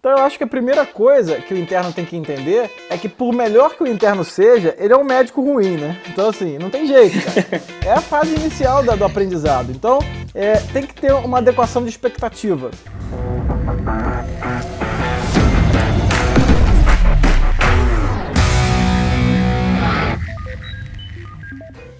Então eu acho que a primeira coisa que o interno tem que entender é que por melhor que o interno seja, ele é um médico ruim, né? Então assim, não tem jeito, cara. É a fase inicial do aprendizado. Então tem que ter uma adequação de expectativa.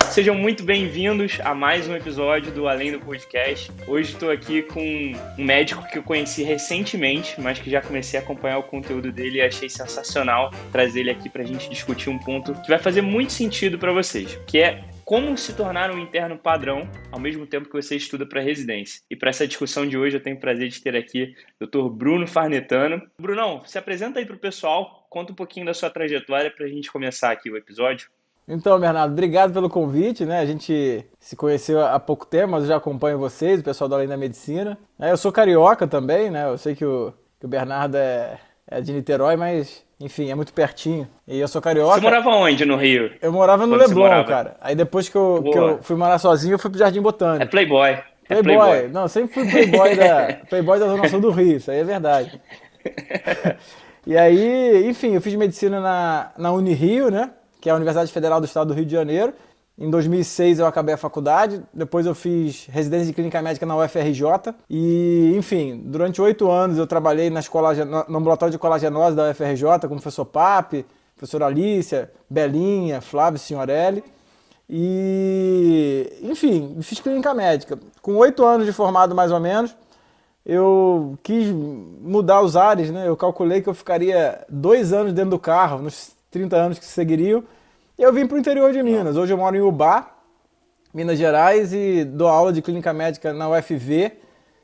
Sejam muito bem-vindos a mais um episódio do Além do Podcast. Hoje estou aqui com um médico que eu conheci recentemente, mas que já comecei a acompanhar o conteúdo dele e achei sensacional trazer ele aqui para a gente discutir um ponto que vai fazer muito sentido para vocês, que é como se tornar um interno padrão ao mesmo tempo que você estuda para residência. E para essa discussão de hoje eu tenho o prazer de ter aqui o Dr. Bruno Farnetano. Brunão, se apresenta aí para o pessoal, conta um pouquinho da sua trajetória para a gente começar aqui o episódio. Então, Bernardo, obrigado pelo convite, né? A gente se conheceu há pouco tempo, mas eu já acompanho vocês, o pessoal da Além da Medicina. Eu sou carioca também, né? Eu sei que o Bernardo é de Niterói, mas, enfim, é muito pertinho. E eu sou carioca. Você morava onde no Rio? Eu morava no Leblon, cara. Aí depois que eu fui morar sozinho, eu fui pro Jardim Botânico. É Playboy. Playboy. Não, sempre fui Playboy da Zona Sul do Rio, isso aí é verdade. E aí, enfim, eu fiz medicina na Unirio, né? Que é a Universidade Federal do Estado do Rio de Janeiro. Em 2006 eu acabei a faculdade, depois eu fiz residência de clínica médica na UFRJ e, enfim, durante 8 anos eu trabalhei no ambulatório de colagenose da UFRJ com o professor Pape, professora Alícia, Belinha, Flávio Signorelli e, enfim, fiz clínica médica. Com 8 anos de formado mais ou menos, eu quis mudar os ares, né? Eu calculei que eu ficaria 2 anos dentro do carro, nos 30 anos que seguiriam, e eu vim para o interior de Minas. Hoje eu moro em Ubá, Minas Gerais, e dou aula de clínica médica na UFV,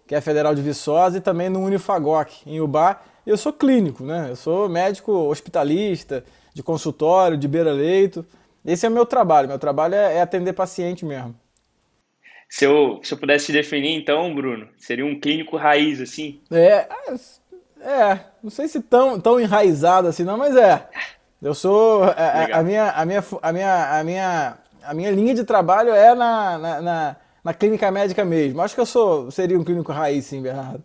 que é a Federal de Viçosa, e também no Unifagoc, em Ubá. Eu sou clínico, né? Eu sou médico hospitalista, de consultório, de beira-leito. Esse é o meu trabalho. Meu trabalho é atender paciente mesmo. Se eu pudesse definir, então, Bruno, seria um clínico raiz, assim? Não sei se tão enraizado assim não, mas eu sou, a minha linha de trabalho é na clínica médica mesmo. Acho que seria um clínico raiz, sim, Bernardo.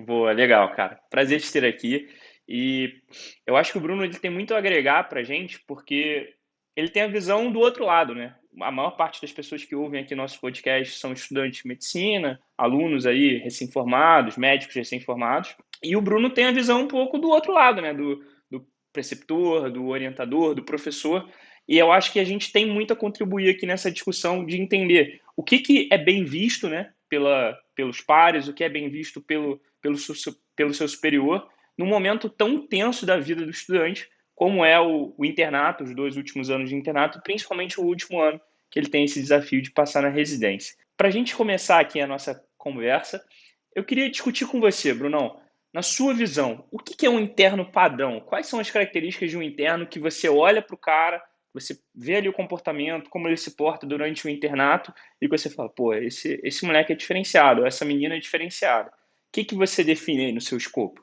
Boa, legal, cara. Prazer te ter aqui. E eu acho que o Bruno ele tem muito a agregar pra gente, porque ele tem a visão do outro lado, né? A maior parte das pessoas que ouvem aqui nosso podcast são estudantes de medicina, alunos aí recém-formados, médicos recém-formados. E o Bruno tem a visão um pouco do outro lado, né? Do preceptor, do orientador, do professor, e eu acho que a gente tem muito a contribuir aqui nessa discussão de entender o que é bem visto, né, pelos pares, o que é bem visto pelo seu superior, num momento tão tenso da vida do estudante, como é o internato, os 2 últimos anos de internato, principalmente o último ano, que ele tem esse desafio de passar na residência. Para a gente começar aqui a nossa conversa, eu queria discutir com você, Brunão, na sua visão, o que é um interno padrão? Quais são as características de um interno que você olha para o cara, você vê ali o comportamento, como ele se porta durante o internato, e você fala, pô, esse moleque é diferenciado, essa menina é diferenciada. O que você define aí no seu escopo?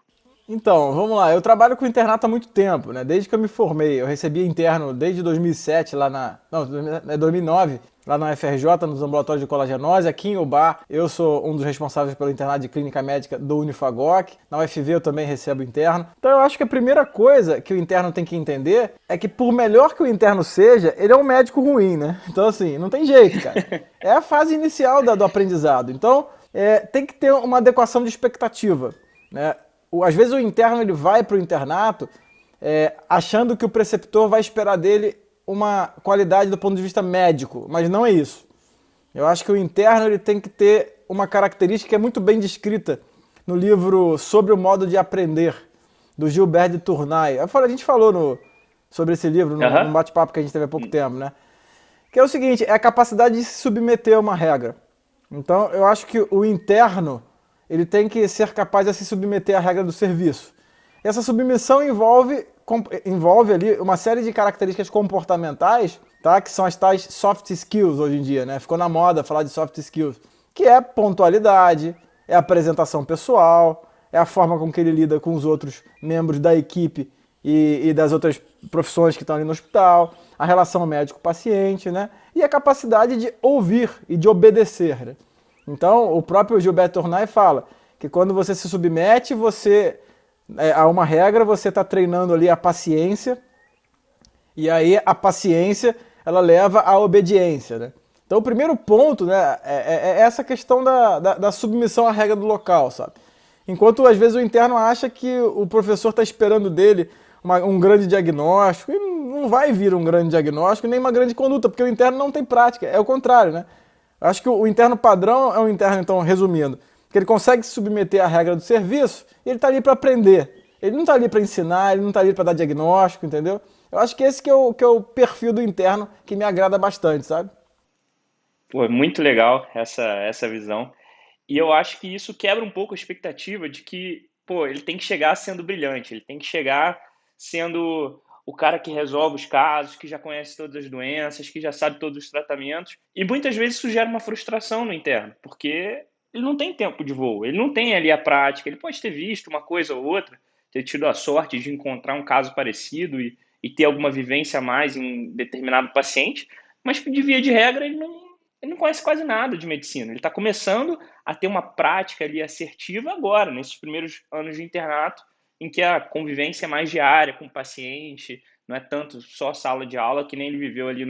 Então, vamos lá. Eu trabalho com internato há muito tempo, né? Desde que eu me formei. Eu recebi interno desde 2007, 2009, lá na UFRJ, nos ambulatórios de colagenose. Aqui em Ubá, eu sou um dos responsáveis pelo internato de clínica médica do Unifagoc. Na UFV eu também recebo interno. Então eu acho que a primeira coisa que o interno tem que entender é que por melhor que o interno seja, ele é um médico ruim, né? Então assim, não tem jeito, cara. É a fase inicial do aprendizado. Então tem que ter uma adequação de expectativa, né? Às vezes o interno ele vai para o internato achando que o preceptor vai esperar dele uma qualidade do ponto de vista médico, mas não é isso. Eu acho que o interno ele tem que ter uma característica que é muito bem descrita no livro Sobre o Modo de Aprender, do Gilbert de Tournai. A gente falou sobre esse livro no bate-papo que a gente teve há pouco tempo, né? Que é o seguinte, é a capacidade de se submeter a uma regra. Então eu acho que o interno ele tem que ser capaz de se submeter à regra do serviço. Essa submissão envolve ali uma série de características comportamentais, tá? Que são as tais soft skills hoje em dia, né? Ficou na moda falar de soft skills, que é pontualidade, é apresentação pessoal, é a forma com que ele lida com os outros membros da equipe e das outras profissões que estão ali no hospital, a relação médico-paciente, né? E a capacidade de ouvir e de obedecer, né? Então, o próprio Gilbert Tournai fala que quando você se submete, você há uma regra, você está treinando ali a paciência, e aí a paciência, ela leva à obediência, né? Então o primeiro ponto, né, é essa questão da submissão à regra do local, sabe? Enquanto às vezes o interno acha que o professor está esperando dele um grande diagnóstico, e não vai vir um grande diagnóstico nem uma grande conduta, porque o interno não tem prática, é o contrário, né? Eu acho que o interno padrão é um interno, então, resumindo, que ele consegue se submeter à regra do serviço e ele está ali para aprender. Ele não está ali para ensinar, ele não está ali para dar diagnóstico, entendeu? Eu acho que esse que é o perfil do interno que me agrada bastante, sabe? Pô, é muito legal essa visão. E eu acho que isso quebra um pouco a expectativa de que, pô, ele tem que chegar sendo brilhante, ele tem que chegar sendo o cara que resolve os casos, que já conhece todas as doenças, que já sabe todos os tratamentos. E muitas vezes isso gera uma frustração no interno, porque ele não tem tempo de voo, ele não tem ali a prática, ele pode ter visto uma coisa ou outra, ter tido a sorte de encontrar um caso parecido e ter alguma vivência a mais em determinado paciente, mas de via de regra ele não conhece quase nada de medicina. Ele está começando a ter uma prática ali assertiva agora, nesses primeiros anos de internato, em que a convivência é mais diária com o paciente, não é tanto só sala de aula, que nem ele viveu ali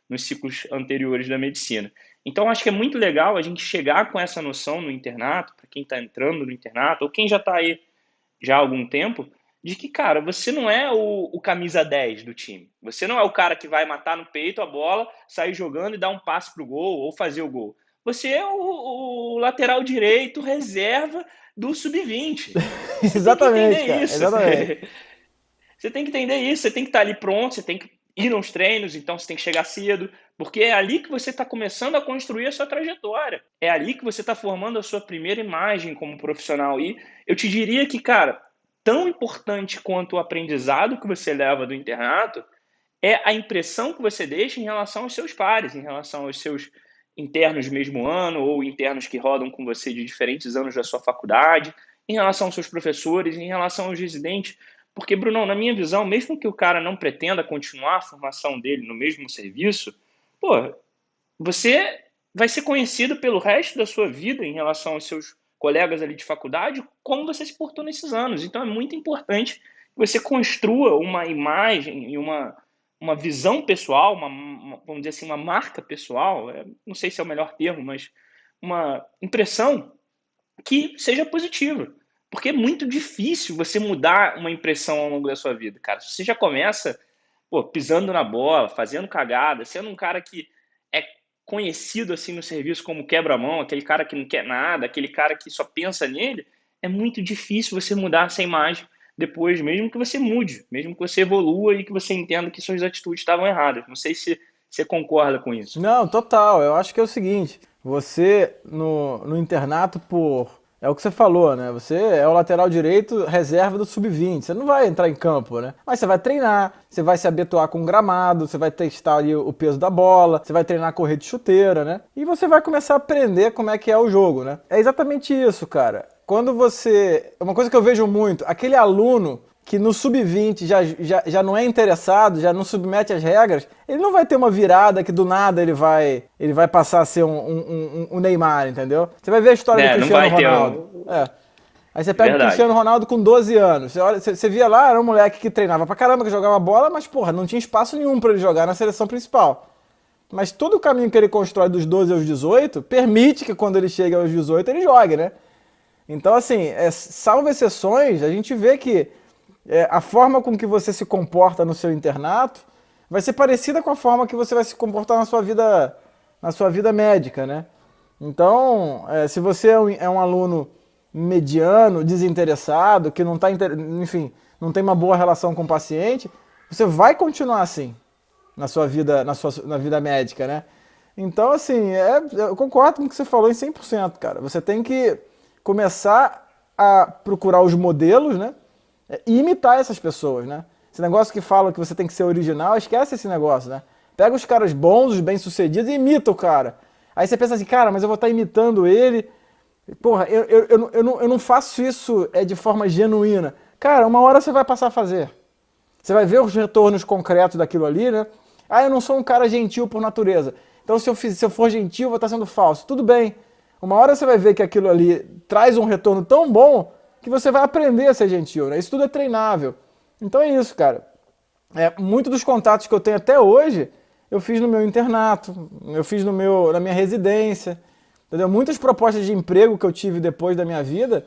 nos ciclos anteriores da medicina. Então, acho que é muito legal a gente chegar com essa noção no internato, para quem está entrando no internato, ou quem já está aí já há algum tempo, de que, cara, você não é o camisa 10 do time. Você não é o cara que vai matar no peito a bola, sair jogando e dar um passe pro gol ou fazer o gol. Você é o lateral direito reserva do sub-20. Você tem que Exatamente, entender cara. isso. Exatamente. Você tem que entender isso, você tem que estar ali pronto, você tem que ir nos treinos, então você tem que chegar cedo, porque é ali que você está começando a construir a sua trajetória. É ali que você está formando a sua primeira imagem como profissional. E eu te diria que, cara, tão importante quanto o aprendizado que você leva do internato é a impressão que você deixa em relação aos seus pares, em relação aos seus internos do mesmo ano ou internos que rodam com você de diferentes anos da sua faculdade, em relação aos seus professores, em relação aos residentes. Porque, Brunão, na minha visão, mesmo que o cara não pretenda continuar a formação dele no mesmo serviço, pô, você vai ser conhecido pelo resto da sua vida em relação aos seus colegas ali de faculdade, como você se portou nesses anos. Então é muito importante que você construa uma imagem e uma visão pessoal, vamos dizer assim, uma marca pessoal, não sei se é o melhor termo, mas uma impressão que seja positiva. Porque é muito difícil você mudar uma impressão ao longo da sua vida, cara. Se você já começa, pô, pisando na bola, fazendo cagada, sendo um cara que é conhecido assim no serviço como quebra-mão, aquele cara que não quer nada, aquele cara que só pensa nele, é muito difícil você mudar essa imagem depois, mesmo que você mude, mesmo que você evolua e que você entenda que suas atitudes estavam erradas. Não sei se você concorda com isso. Não, total. Eu acho que é o seguinte: você no internato, é o que você falou, né? Você é o lateral direito reserva do sub-20. Você não vai entrar em campo, né? Mas você vai treinar, você vai se habituar com o gramado, você vai testar ali o peso da bola, você vai treinar a correr de chuteira, né? E você vai começar a aprender como é que é o jogo, né? É exatamente isso, cara. Quando você... Uma coisa que eu vejo muito, aquele aluno que no sub-20 já não é interessado, já não submete as regras, ele não vai ter uma virada que do nada ele vai passar a ser um Neymar, entendeu? Você vai ver a história do Cristiano Ronaldo. Aí você pega o Cristiano Ronaldo com 12 anos. Você via lá, era um moleque que treinava pra caramba, que jogava bola, mas porra, não tinha espaço nenhum pra ele jogar na seleção principal. Mas todo o caminho que ele constrói dos 12 aos 18 permite que quando ele chega aos 18 ele jogue, né? Então, assim, salvo exceções, a gente vê que a forma com que você se comporta no seu internato vai ser parecida com a forma que você vai se comportar na sua vida médica, né? Então, se você é um aluno mediano, desinteressado, que não está, enfim, não tem uma boa relação com o paciente, você vai continuar assim na sua vida, na vida médica, né? Então, assim, eu concordo com o que você falou em 100%, cara. Você tem que começar a procurar os modelos, né? E imitar essas pessoas, né? Esse negócio que fala que você tem que ser original, esquece esse negócio, né? Pega os caras bons, os bem-sucedidos e imita o cara. Aí você pensa assim, cara, mas eu vou estar imitando ele. Porra, eu não faço isso de forma genuína. Cara, uma hora você vai passar a fazer. Você vai ver os retornos concretos daquilo ali, né? Ah, eu não sou um cara gentil por natureza. Então se eu for gentil, eu vou estar sendo falso. Tudo bem. Uma hora você vai ver que aquilo ali traz um retorno tão bom que você vai aprender a ser gentil, né? Isso tudo é treinável. Então é isso, cara. Muito dos contatos que eu tenho até hoje, eu fiz no meu internato, eu fiz na minha residência, entendeu? Muitas propostas de emprego que eu tive depois da minha vida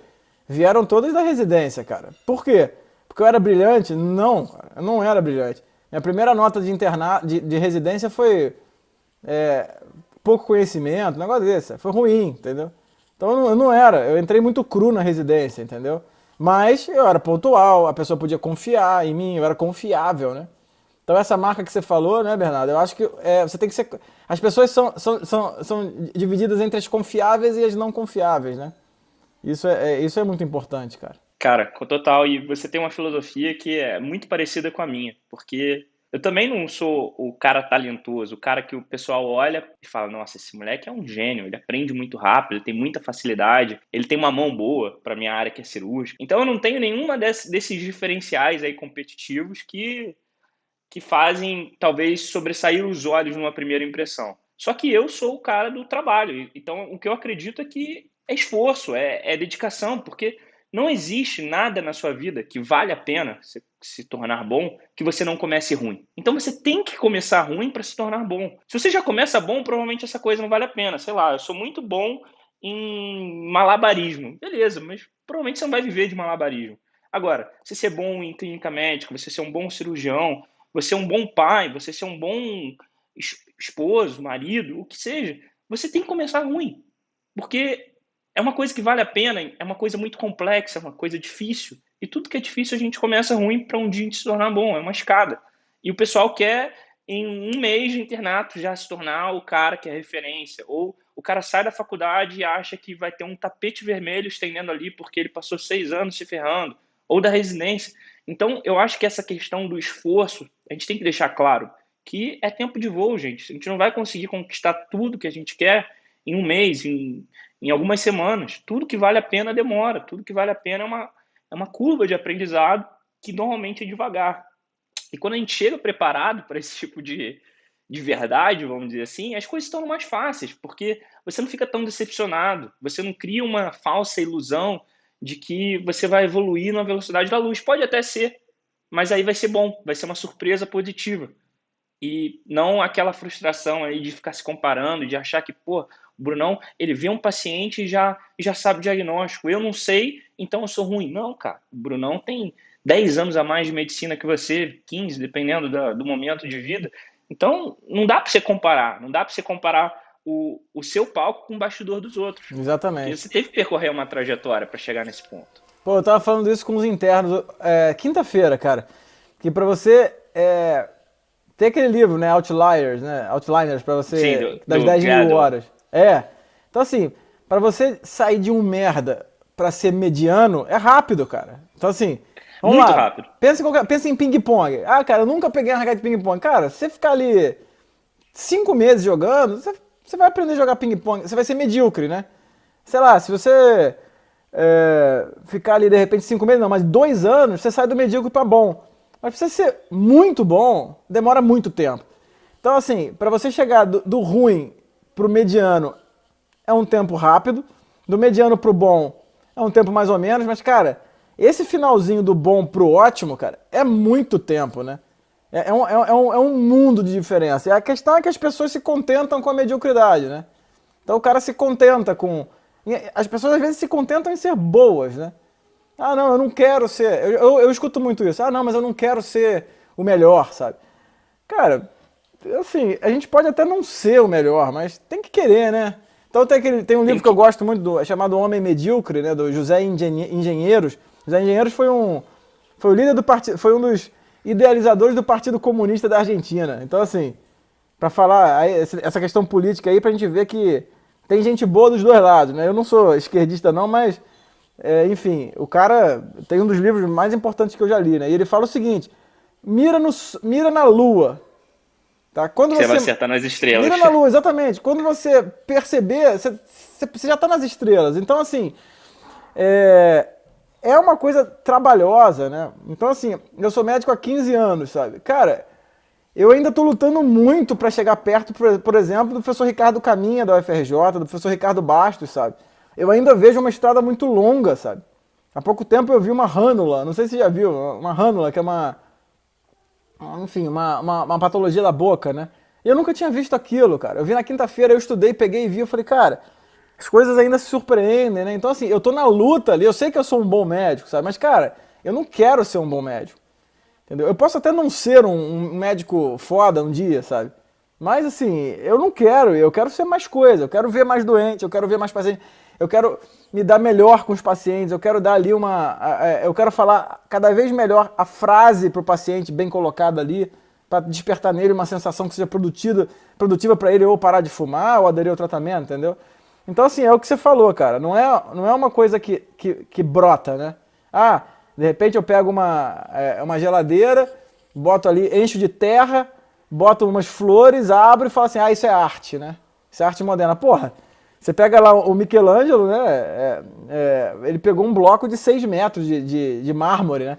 vieram todas da residência, cara. Por quê? Porque eu era brilhante? Não, cara, eu não era brilhante. Minha primeira nota de residência foi pouco conhecimento, um negócio desse. Foi ruim, entendeu? Então eu não era, eu entrei muito cru na residência, entendeu? Mas eu era pontual, a pessoa podia confiar em mim, eu era confiável, né? Então essa marca que você falou, né, Bernardo? Eu acho que você tem que ser... As pessoas são divididas entre as confiáveis e as não confiáveis, né? Isso é muito importante, cara. Cara, com total. E você tem uma filosofia que é muito parecida com a minha, porque eu também não sou o cara talentoso, o cara que o pessoal olha e fala, nossa, esse moleque é um gênio, ele aprende muito rápido, ele tem muita facilidade, ele tem uma mão boa para minha área que é cirúrgica. Então eu não tenho nenhuma desses diferenciais aí competitivos que fazem talvez sobressair os olhos numa primeira impressão. Só que eu sou o cara do trabalho, então o que eu acredito é que é esforço, é dedicação, porque não existe nada na sua vida que vale a pena se tornar bom que você não comece ruim. Então você tem que começar ruim para se tornar bom. Se você já começa bom, provavelmente essa coisa não vale a pena. Sei lá, eu sou muito bom em malabarismo. Beleza, mas provavelmente você não vai viver de malabarismo. Agora, você ser bom em clínica médica, você ser um bom cirurgião, você ser um bom pai, você ser um bom esposo, marido, o que seja, você tem que começar ruim. Porque é uma coisa que vale a pena, é uma coisa muito complexa, é uma coisa difícil. E tudo que é difícil a gente começa ruim para um dia a gente se tornar bom, é uma escada. E o pessoal quer, em um mês de internato, já se tornar o cara que é referência. Ou o cara sai da faculdade e acha que vai ter um tapete vermelho estendendo ali porque ele passou 6 anos se ferrando. Ou da residência. Então, eu acho que essa questão do esforço, a gente tem que deixar claro que é tempo de voo, gente. A gente não vai conseguir conquistar tudo que a gente quer em um mês, em algumas semanas. Tudo que vale a pena demora. Tudo que vale a pena é uma curva de aprendizado que normalmente é devagar. E quando a gente chega preparado para esse tipo de verdade, vamos dizer assim, as coisas estão mais fáceis, porque você não fica tão decepcionado, você não cria uma falsa ilusão de que você vai evoluir na velocidade da luz. Pode até ser, mas aí vai ser bom, vai ser uma surpresa positiva. E não aquela frustração aí de ficar se comparando, de achar que, pô, o Brunão, ele vê um paciente e já sabe o diagnóstico. Eu não sei, então eu sou ruim. Não, cara. O Brunão tem 10 anos a mais de medicina que você, 15, dependendo do momento de vida. Então, não dá para você comparar. Não dá para você comparar o seu palco com o bastidor dos outros. Exatamente. Porque você teve que percorrer uma trajetória para chegar nesse ponto. Pô, eu tava falando isso com os internos quinta-feira, cara. Que pra você ter aquele livro, né, Outliers, né? Outliners, pra você, Sim, das 10 mil horas. Então assim, pra você sair de um merda pra ser mediano, é rápido, cara. Então assim, vamos muito lá. Rápido. Pensa em ping-pong. Ah, cara, eu nunca peguei uma raquete de ping-pong. Cara, se você ficar ali 5 meses jogando, você vai aprender a jogar ping-pong. Você vai ser medíocre, né? Sei lá, se você ficar ali de repente 5 meses, não, mas 2 anos, você sai do medíocre pra bom. Mas pra você ser muito bom, demora muito tempo. Então, assim, para você chegar do ruim pro mediano é um tempo rápido, do mediano pro bom é um tempo mais ou menos, mas, cara, esse finalzinho do bom pro ótimo, cara, é muito tempo, né? É um mundo de diferença. E a questão é que as pessoas se contentam com a mediocridade, né? Então o cara se contenta com... As pessoas às vezes se contentam em ser boas, né? Ah, não, eu não quero ser... Eu escuto muito isso. Ah, não, mas eu não quero ser o melhor, sabe? Cara, assim, a gente pode até não ser o melhor, mas tem que querer, né? Então tem um livro que eu gosto muito, chamado Homem Medíocre, né? Do José Engenheiros. José Engenheiros foi o líder do partido, foi um dos idealizadores do Partido Comunista da Argentina. Então, assim, pra falar essa questão política aí, pra gente ver que tem gente boa dos dois lados, né? Eu não sou esquerdista não, mas... enfim, o cara tem um dos livros mais importantes que eu já li, né? E ele fala o seguinte: mira na lua, tá? Quando você vai acertar nas estrelas. Mira na lua, exatamente. Quando você perceber, você já tá nas estrelas. Então, assim, é uma coisa trabalhosa, né? Então, assim, eu sou médico há 15 anos, sabe? Cara, eu ainda tô lutando muito para chegar perto, por exemplo, do professor Ricardo Caminha, da UFRJ, do professor Ricardo Bastos, sabe? Eu ainda vejo uma estrada muito longa, sabe? Há pouco tempo eu vi uma rânula, não sei se você já viu, uma rânula, que é enfim, uma patologia da boca, né? E eu nunca tinha visto aquilo, cara. Eu vi na quinta-feira, eu estudei, peguei e vi, eu falei, cara, as coisas ainda se surpreendem, né? Então, assim, eu tô na luta ali, eu sei que eu sou um bom médico, sabe? Mas, cara, eu não quero ser um bom médico, entendeu? Eu posso até não ser um médico foda um dia, sabe? Mas, assim, eu quero ser mais coisa, eu quero ver mais doente, eu quero ver mais paciente, eu quero me dar melhor com os pacientes, eu quero dar ali eu quero falar cada vez melhor a frase pro paciente bem colocada ali, para despertar nele uma sensação que seja produtiva para ele ou parar de fumar ou aderir ao tratamento, entendeu? Então, assim, é o que você falou, cara. Não é uma coisa que brota, né? Ah, de repente eu pego uma geladeira, boto ali, encho de terra, boto umas flores, abro e falo assim, isso é arte, né? Isso é arte moderna. Porra, você pega lá o Michelangelo, né? Ele pegou um bloco de 6 metros de mármore, né?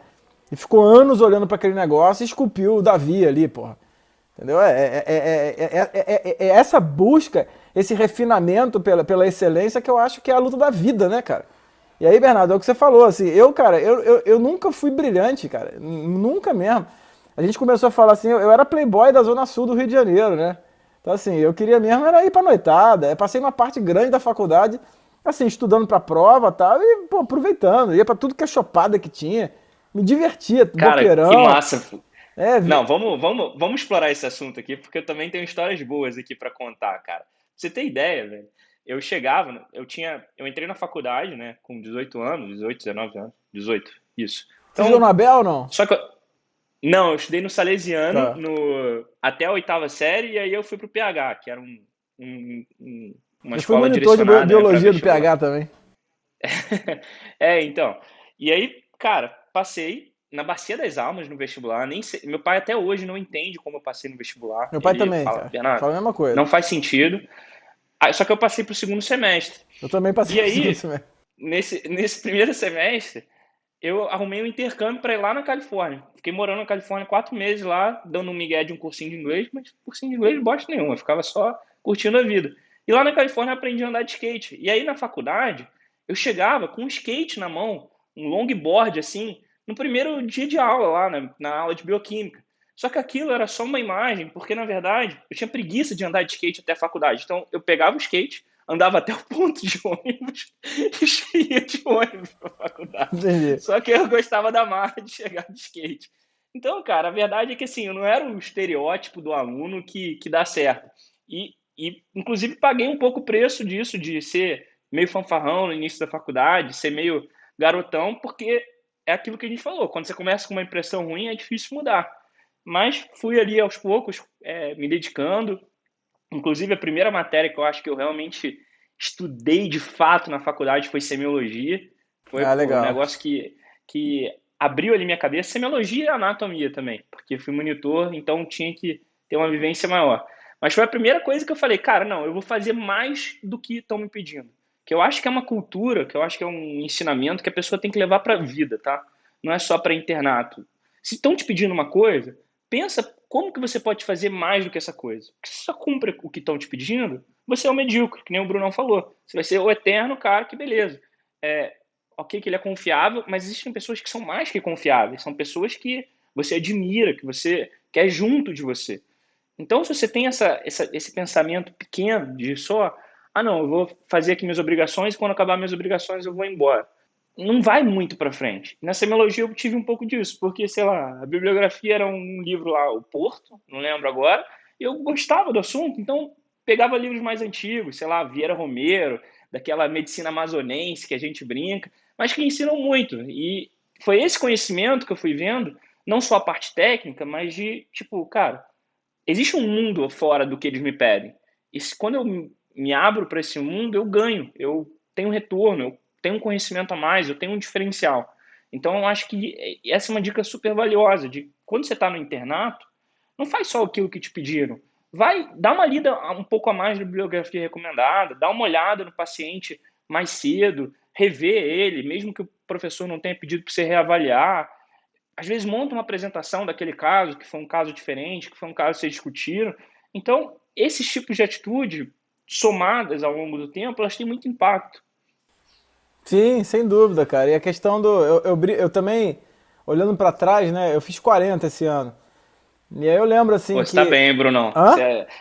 E ficou anos olhando para aquele negócio e esculpiu o Davi ali, porra. Entendeu? É essa busca, esse refinamento pela excelência que eu acho que é a luta da vida, né, cara? E aí, Bernardo, é o que você falou, assim, eu nunca fui brilhante, cara, nunca mesmo. A gente começou a falar assim, eu era playboy da Zona Sul do Rio de Janeiro, né? Então, assim, eu queria mesmo era ir pra noitada, eu passei uma parte grande da faculdade, assim, estudando pra prova e tal, e, pô, aproveitando, ia pra tudo que é chopada que tinha, me divertia, Cara, que boqueirão, massa. é, Não, vamos explorar esse assunto aqui, porque eu também tenho histórias boas aqui pra contar, cara. Pra você ter ideia, velho, eu entrei na faculdade, né, com 18 anos, 18, 19 anos, 18, isso. você jogou no Então, Abel ou não? só que não, eu estudei no Salesiano Tá. até a oitava série, e aí eu fui pro PH, que era uma Eu fui escola monitor de direcionada, né, para biologia do vestibular. PH também. Então. E aí, cara, passei na Bacia das Almas no vestibular. Nem sei, meu pai até hoje não entende como eu passei no vestibular. Meu pai Ele também, fala, cara. Bernardo, Fala a mesma coisa. não faz sentido. Só que eu passei pro segundo semestre. Eu também passei E no segundo aí, semestre. nesse primeiro semestre, eu arrumei um intercâmbio para ir lá na Califórnia. Fiquei morando na Califórnia 4 meses lá, dando um migué de um cursinho de inglês, mas cursinho de inglês bosta nenhuma, eu ficava só curtindo a vida. E lá na Califórnia eu aprendi a andar de skate. E aí na faculdade, eu chegava com um skate na mão, um longboard assim, no primeiro dia de aula lá, na aula de bioquímica. Só que aquilo era só uma imagem, porque na verdade eu tinha preguiça de andar de skate até a faculdade. Então eu pegava o skate, andava até o ponto de ônibus e ia de ônibus para a faculdade. Entendi. Só que eu gostava da marca de chegar de skate. Então, cara, a verdade é que assim, eu não era o estereótipo do aluno que dá certo. Inclusive, paguei um pouco o preço disso, de ser meio fanfarrão no início da faculdade, ser meio garotão, porque é aquilo que a gente falou. Quando você começa com uma impressão ruim, é difícil mudar. Mas fui ali aos poucos, me dedicando. Inclusive, a primeira matéria que eu acho que eu realmente estudei de fato na faculdade foi semiologia. Foi, Ah, pô, um legal. negócio que abriu ali minha cabeça. Semiologia e anatomia também, porque fui monitor, então tinha que ter uma vivência maior. Mas foi a primeira coisa que eu falei, cara, não, eu vou fazer mais do que estão me pedindo. Que eu acho que é uma cultura, que eu acho que é um ensinamento que a pessoa tem que levar para a vida, tá? Não é só para internato. Se estão te pedindo uma coisa, pensa como que você pode fazer mais do que essa coisa. Porque se só cumpre o que estão te pedindo, você é o medíocre, que nem o Brunão falou. Você vai ser o eterno cara que beleza. É, ok que ele é confiável, mas existem pessoas que são mais que confiáveis. São pessoas que você admira, que você quer junto de você. Então, se você tem esse pensamento pequeno de só, não, eu vou fazer aqui minhas obrigações e quando acabar minhas obrigações eu vou embora. Não vai muito para frente. Na semiologia eu tive um pouco disso, porque, sei lá, a bibliografia era um livro lá, o Porto, não lembro agora, e eu gostava do assunto, então pegava livros mais antigos, sei lá, Vieira Romero, daquela medicina amazonense que a gente brinca, mas que ensinam muito. E foi esse conhecimento que eu fui vendo, não só a parte técnica, mas de, tipo, cara, existe um mundo fora do que eles me pedem. E quando eu me abro para esse mundo, eu ganho, eu tenho retorno, eu tenho um conhecimento a mais, eu tenho um diferencial. Então, eu acho que essa é uma dica super valiosa, de quando você está no internato, não faz só aquilo que te pediram. Vai, dá uma lida um pouco a mais da bibliografia recomendada, dá uma olhada no paciente mais cedo, rever ele, mesmo que o professor não tenha pedido para você reavaliar, às vezes monta uma apresentação daquele caso, que foi um caso diferente, que foi um caso que vocês discutiram. Então, esses tipos de atitude, somadas ao longo do tempo, elas têm muito impacto. Sim, sem dúvida, cara. E a questão do. Eu também, olhando pra trás, né? Eu fiz 40 esse ano. E aí eu lembro assim Pô, você tá que. bem, hein, Brunão? Hã?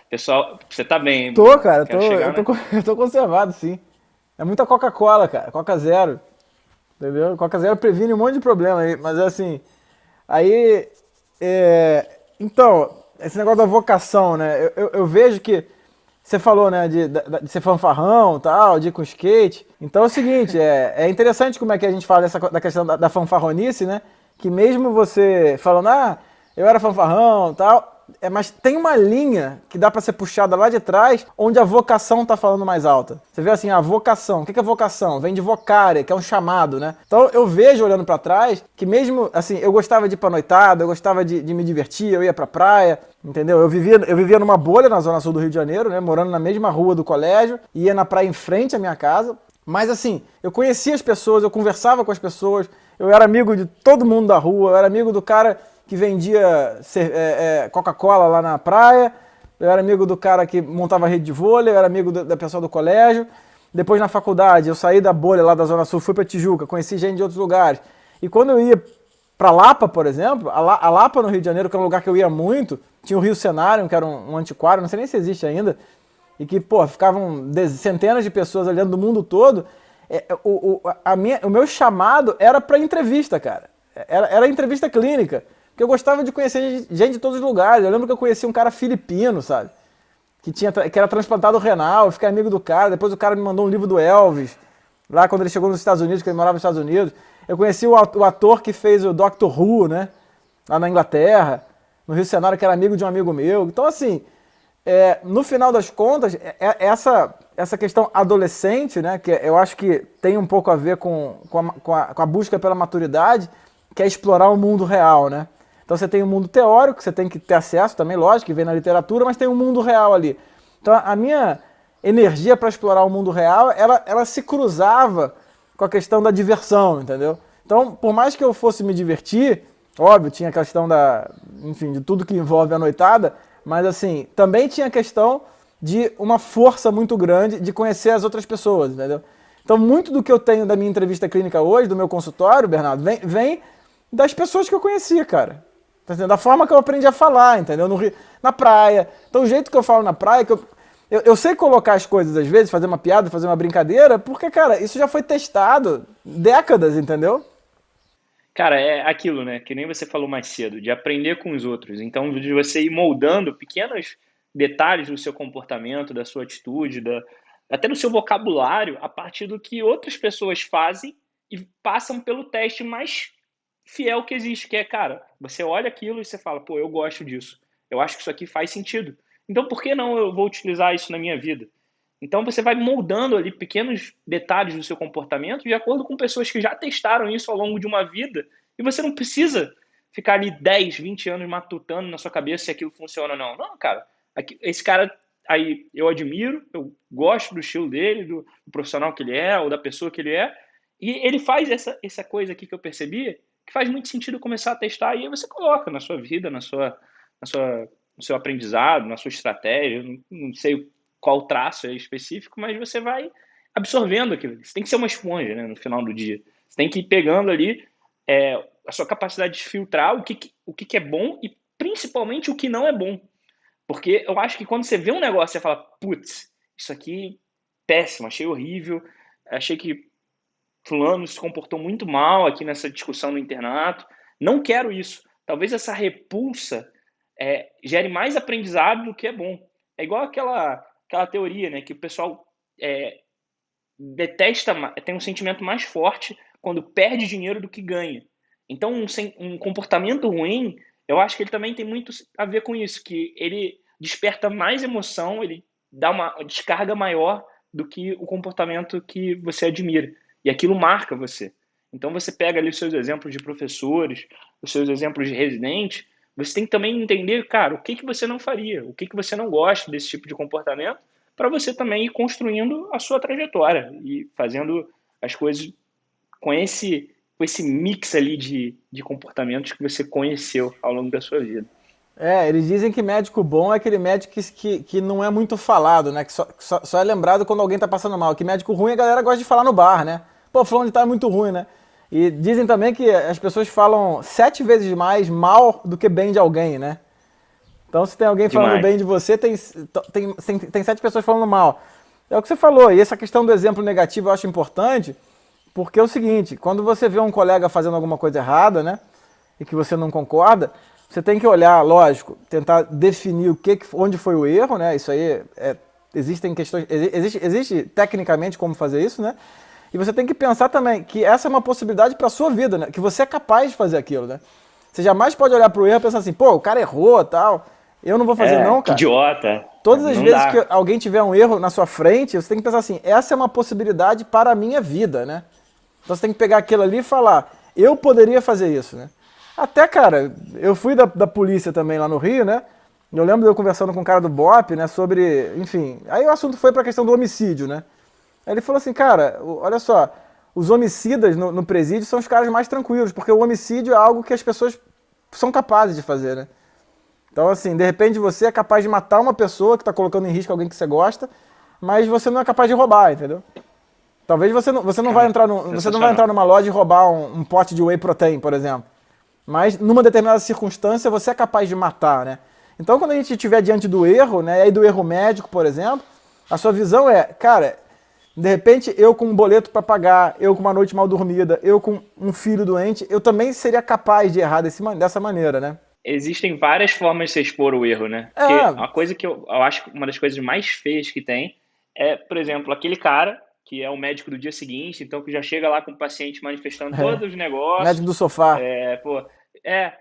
Pessoal, você tá bem, hein, Tô, Brunão? cara, Quero eu chegar, tô, né? eu tô conservado, sim. É muita Coca-Cola, cara. Coca Zero. Entendeu? Coca Zero previne um monte de problema aí. Mas assim. Aí. Então, esse negócio da vocação, né? Eu vejo que. Você falou, né, de ser fanfarrão e tal, de ir com skate. Então é o seguinte, é interessante como é que a gente fala da questão da fanfarronice, né? Que mesmo você falando, eu era fanfarrão e tal, mas tem uma linha que dá pra ser puxada lá de trás, onde a vocação tá falando mais alta. Você vê assim, a vocação. O que é vocação? Vem de vocare, que é um chamado, né? Então eu vejo, olhando pra trás, que mesmo, assim, eu gostava de ir pra noitada, eu gostava de me divertir, eu ia pra praia, entendeu? Eu vivia numa bolha na zona sul do Rio de Janeiro, né? Morando na mesma rua do colégio, ia na praia em frente à minha casa. Mas assim, eu conhecia as pessoas, eu conversava com as pessoas, eu era amigo de todo mundo da rua, eu era amigo do cara que vendia Coca-Cola lá na praia, eu era amigo do cara que montava rede de vôlei, eu era amigo da pessoa do colégio. Depois na faculdade, eu saí da bolha lá da Zona Sul, fui pra Tijuca, conheci gente de outros lugares. E quando eu ia pra Lapa, por exemplo, a Lapa no Rio de Janeiro, que era um lugar que eu ia muito, tinha o Rio Cenário, que era um antiquário, não sei nem se existe ainda, e que, pô, ficavam centenas de pessoas olhando do mundo todo. O meu chamado era pra entrevista, cara. Era entrevista clínica. Porque eu gostava de conhecer gente de todos os lugares. Eu lembro que eu conheci um cara filipino, sabe? Que era transplantado renal, eu fiquei amigo do cara. Depois o cara me mandou um livro do Elvis, lá quando ele chegou nos Estados Unidos, que ele morava nos Estados Unidos. Eu conheci o ator que fez o Doctor Who, né? Lá na Inglaterra, no Rio Cenário, que era amigo de um amigo meu. Então, assim, no final das contas, essa questão adolescente, né? Que eu acho que tem um pouco a ver com a busca pela maturidade, que é explorar o mundo real, né? Então você tem o mundo teórico, que você tem que ter acesso também, lógico, que vem na literatura, mas tem o mundo real ali. Então a minha energia para explorar o mundo real, ela se cruzava com a questão da diversão, entendeu? Então, por mais que eu fosse me divertir, óbvio, tinha a questão enfim, de tudo que envolve a noitada, mas assim, também tinha a questão de uma força muito grande de conhecer as outras pessoas, entendeu? Então, muito do que eu tenho da minha entrevista clínica hoje, do meu consultório, Bernardo, vem das pessoas que eu conhecia, cara. Tá entendendo? Da forma que eu aprendi a falar, entendeu? Na praia. Então, o jeito que eu falo na praia, eu sei colocar as coisas às vezes, fazer uma piada, fazer uma brincadeira, porque, cara, isso já foi testado décadas, entendeu? Cara, é aquilo, né? Que nem você falou mais cedo, de aprender com os outros. Então, de você ir moldando pequenos detalhes do seu comportamento, da sua atitude, até do seu vocabulário, a partir do que outras pessoas fazem e passam pelo teste mais fiel que existe, que é, cara, você olha aquilo e você fala, pô, eu gosto disso. Eu acho que isso aqui faz sentido. Então, por que não eu vou utilizar isso na minha vida? Então, você vai moldando ali pequenos detalhes do seu comportamento de acordo com pessoas que já testaram isso ao longo de uma vida e você não precisa ficar ali 10, 20 anos matutando na sua cabeça se aquilo funciona ou não. Não, cara. Esse cara aí eu admiro, eu gosto do estilo dele, do profissional que ele é, ou da pessoa que ele é, e ele faz essa coisa aqui que eu percebi, que faz muito sentido começar a testar, e aí você coloca na sua vida, no seu aprendizado, na sua estratégia, não sei qual traço é específico, mas você vai absorvendo aquilo. Você tem que ser uma esponja, né, no final do dia. Você tem que ir pegando ali a sua capacidade de filtrar o que é bom e principalmente o que não é bom. Porque eu acho que quando você vê um negócio, você fala, putz, isso aqui péssimo, achei horrível, achei que fulano se comportou muito mal aqui nessa discussão no internato, não quero isso. Talvez essa repulsa gere mais aprendizado do que é bom. É igual aquela teoria, né, que o pessoal é, detesta, tem um sentimento mais forte quando perde dinheiro do que ganha. Então, um comportamento ruim, eu acho que ele também tem muito a ver com isso, que ele desperta mais emoção, ele dá uma descarga maior do que o comportamento que você admira. E aquilo marca você. Então, você pega ali os seus exemplos de professores, os seus exemplos de residente, você tem que também entender, cara, o que, que você não faria, o que, que você não gosta desse tipo de comportamento, para você também ir construindo a sua trajetória e fazendo as coisas com esse mix ali de comportamentos que você conheceu ao longo da sua vida. Eles dizem que médico bom é aquele médico que não é muito falado, né? Que só é lembrado quando alguém tá passando mal. Que médico ruim a galera gosta de falar no bar, né? pô, fulano de tal é muito ruim, né? E dizem também que as pessoas falam 7 vezes mais mal do que bem de alguém, né? Então, se tem alguém falando Demais. bem de você, tem 7 pessoas falando mal. É o que você falou, e essa questão do exemplo negativo eu acho importante, porque é o seguinte, quando você vê um colega fazendo alguma coisa errada, né, e que você não concorda, você tem que olhar, lógico, tentar definir onde foi o erro, né, isso aí, existem questões, existe tecnicamente como fazer isso, né, e você tem que pensar também que essa é uma possibilidade para a sua vida, né, que você é capaz de fazer aquilo, né. Você jamais pode olhar pro erro e pensar assim, pô, o cara errou, tal, eu não vou fazer não, Que cara. idiota. Todas as Não vezes que dá. alguém tiver um erro na sua frente, você tem que pensar assim, essa é uma possibilidade para a minha vida, né? Então você tem que pegar aquilo ali e falar, eu poderia fazer isso, né? Até, cara, eu fui da polícia também lá no Rio, né? Eu lembro de eu conversando com um cara do BOP, né, sobre, enfim, aí o assunto foi para a questão do homicídio, né? Aí ele falou assim, cara, olha só, os homicidas no presídio são os caras mais tranquilos, porque o homicídio é algo que as pessoas são capazes de fazer, né? Então, assim, de repente você é capaz de matar uma pessoa que está colocando em risco alguém que você gosta, mas você não é capaz de roubar, entendeu? Talvez você não vai Cara, entrar você não vai entrar sensacional. numa loja e roubar um pote de whey protein, por exemplo. Mas numa determinada circunstância você é capaz de matar, né? Então, quando a gente estiver diante do erro, né, e aí do erro médico, por exemplo, a sua visão é, cara, de repente eu com um boleto para pagar, eu com uma noite mal dormida, eu com um filho doente, eu também seria capaz de errar dessa maneira, né? Existem várias formas de você expor o erro, né? Porque É, a coisa que eu acho que uma das coisas mais feias que tem é, por exemplo, aquele cara que é o médico do dia seguinte, então que já chega lá com o paciente manifestando é. todos os Médico negócios, do sofá. pô,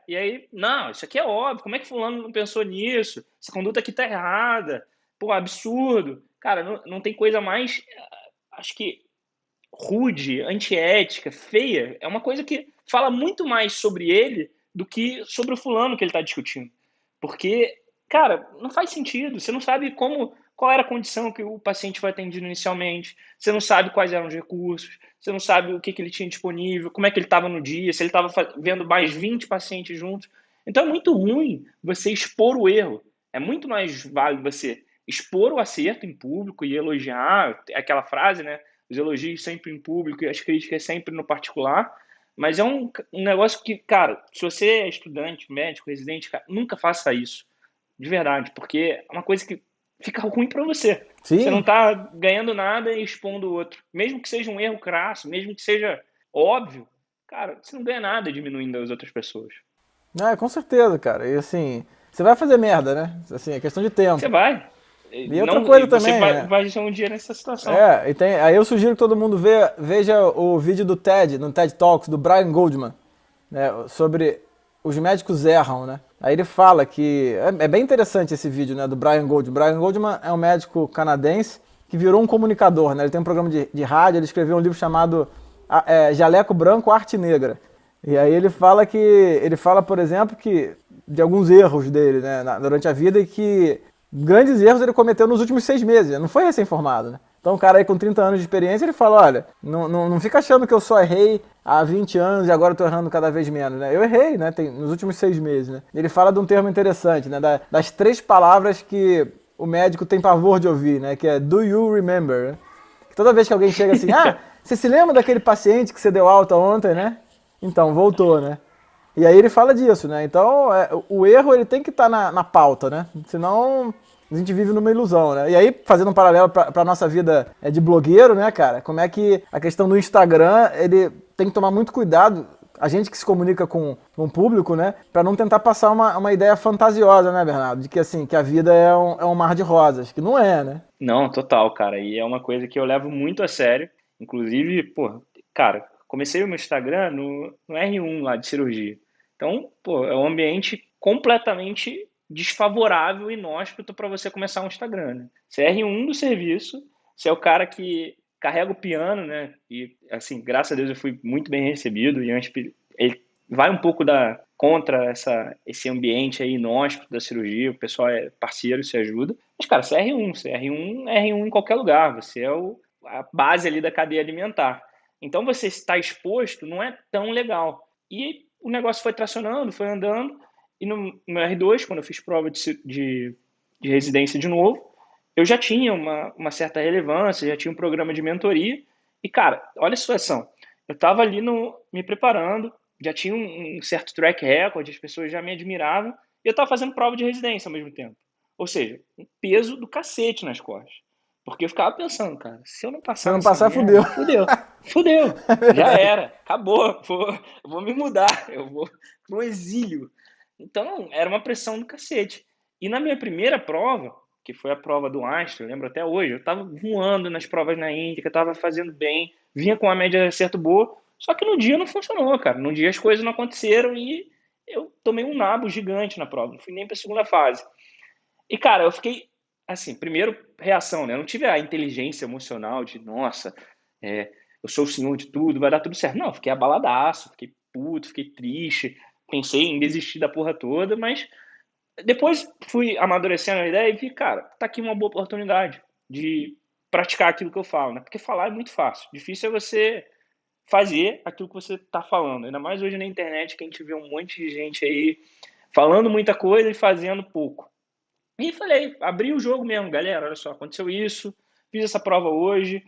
e aí, não, isso aqui é óbvio, como é que fulano não pensou nisso? Essa conduta aqui tá errada, pô, absurdo. Cara, não tem coisa mais, acho que rude, antiética, feia, é uma coisa que fala muito mais sobre ele do que sobre o fulano que ele está discutindo. Porque, cara, não faz sentido. Você não sabe qual era a condição que o paciente foi atendido inicialmente, você não sabe quais eram os recursos, você não sabe o que ele tinha disponível, como é que ele estava no dia, se ele estava vendo mais 20 pacientes juntos. Então é muito ruim você expor o erro. É muito mais válido você expor o acerto em público e elogiar aquela frase, né? Os elogios sempre em público e as críticas sempre no particular. Mas é um negócio que, cara, se você é estudante, médico, residente, cara, nunca faça isso. De verdade, porque é uma coisa que fica ruim para você. Você não Sim, tá ganhando nada e expondo o outro. Mesmo que seja um erro crasso, mesmo que seja óbvio, cara, você não ganha nada diminuindo as outras pessoas. com certeza, cara. E assim, você vai fazer merda, né? Assim, é questão de Você tempo. vai. E outra Não, coisa e você também, vai ser um dia nessa situação. aí eu sugiro que todo mundo veja o vídeo do TED, no TED Talks, do Brian Goldman, né, sobre os médicos erram, né? Aí ele fala que é bem interessante esse vídeo, né, do Brian Goldman. Brian Goldman é um médico canadense que virou um comunicador, né? Ele tem um programa de rádio, ele escreveu um livro chamado Jaleco Branco, Arte Negra. E aí ele fala, por exemplo, que de alguns erros dele, né, durante a vida e que grandes erros ele cometeu nos últimos 6 meses, não foi recém-formado, né? Então o cara aí com 30 anos de experiência, ele fala, olha, não fica achando que eu só errei há 20 anos e agora eu tô errando cada vez menos, né? Eu errei, né, nos últimos 6 meses, né? Ele fala de um termo interessante, né, das 3 palavras que o médico tem pavor de ouvir, né, que é do you remember, né? Que toda vez que alguém chega assim, você se lembra daquele paciente que você deu alta ontem, né? Então, voltou, né? E aí ele fala disso, né? Então, o erro ele tem que estar na pauta, né? Senão a gente vive numa ilusão, né? E aí, fazendo um paralelo para nossa vida de blogueiro, né, cara? Como é que a questão do Instagram, ele tem que tomar muito cuidado, a gente que se comunica com o público, né? Para não tentar passar uma ideia fantasiosa, né, Bernardo? De que, assim, que a vida é um mar de rosas, que não é, né? Não, total, cara. E é uma coisa que eu levo muito a sério. Inclusive, pô, cara, comecei o meu Instagram no R1 lá de cirurgia. Então, pô, é um ambiente completamente desfavorável e inóspito para você começar um Instagram, né? Você é R1 do serviço, você é o cara que carrega o piano, né? E, assim, graças a Deus eu fui muito bem recebido. E antes, ele vai um pouco contra esse ambiente aí inóspito da cirurgia, o pessoal é parceiro, se ajuda. Mas, cara, você é R1, você é R1, é R1 em qualquer lugar, você é a base ali da cadeia alimentar. Então, você estar exposto não é tão legal. E o negócio foi tracionando, foi andando, e no R2, quando eu fiz prova de residência de novo, eu já tinha uma certa relevância, já tinha um programa de mentoria, E, cara, olha a situação. Eu tava ali me preparando, já tinha um certo track record, as pessoas já me admiravam, e eu tava fazendo prova de residência ao mesmo tempo. Ou seja, um peso do cacete nas costas. Porque eu ficava pensando, cara, se eu não Se passar não nessa passar, fudeu. merda, fudeu. Fudeu. É Já verdade. era. Acabou. Vou me mudar. Eu vou pro exílio. Então, era uma pressão do cacete. E na minha primeira prova, que foi a prova do Einstein, eu lembro até hoje, eu tava voando nas provas na Índica, eu tava fazendo bem, vinha com uma média de acerto boa, só que no dia não funcionou, cara. No dia as coisas não aconteceram e eu tomei um nabo gigante na prova, não fui nem pra segunda fase. E, cara, eu fiquei, assim, primeiro, reação, né? Eu não tive a inteligência emocional de, nossa, eu sou o senhor de tudo, vai dar tudo certo. Não, eu fiquei abaladaço, fiquei puto, fiquei triste, pensei em desistir da porra toda, mas depois fui amadurecendo a ideia e vi, cara, tá aqui uma boa oportunidade de praticar aquilo que eu falo, né? Porque falar é muito fácil. Difícil é você fazer aquilo que você tá falando. Ainda mais hoje na internet que a gente vê um monte de gente aí falando muita coisa e fazendo pouco. E falei, abri o jogo mesmo, galera, olha só, aconteceu isso, fiz essa prova hoje,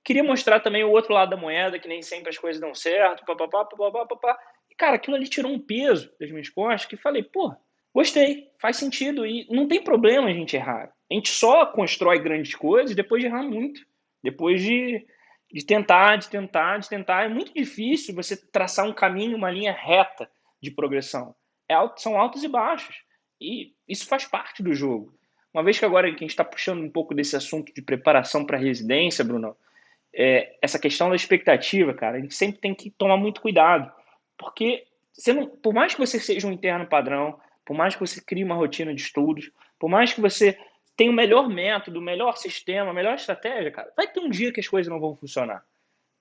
queria mostrar também o outro lado da moeda, que nem sempre as coisas dão certo, papapá, papapá, papapá. E, cara, aquilo ali tirou um peso das minhas costas que falei, pô, gostei, faz sentido e não tem problema a gente errar. A gente só constrói grandes coisas depois de errar muito, depois de tentar, de tentar, de tentar. É muito difícil você traçar um caminho, uma linha reta de progressão. São altos e baixos. E isso faz parte do jogo. Uma vez que agora que a gente está puxando um pouco desse assunto de preparação para a residência, Bruno, essa questão da expectativa, cara, a gente sempre tem que tomar muito cuidado. Porque você não, por mais que você seja um interno padrão, por mais que você crie uma rotina de estudos, por mais que você tenha o melhor método, o melhor sistema, a melhor estratégia, cara, vai ter um dia que as coisas não vão funcionar.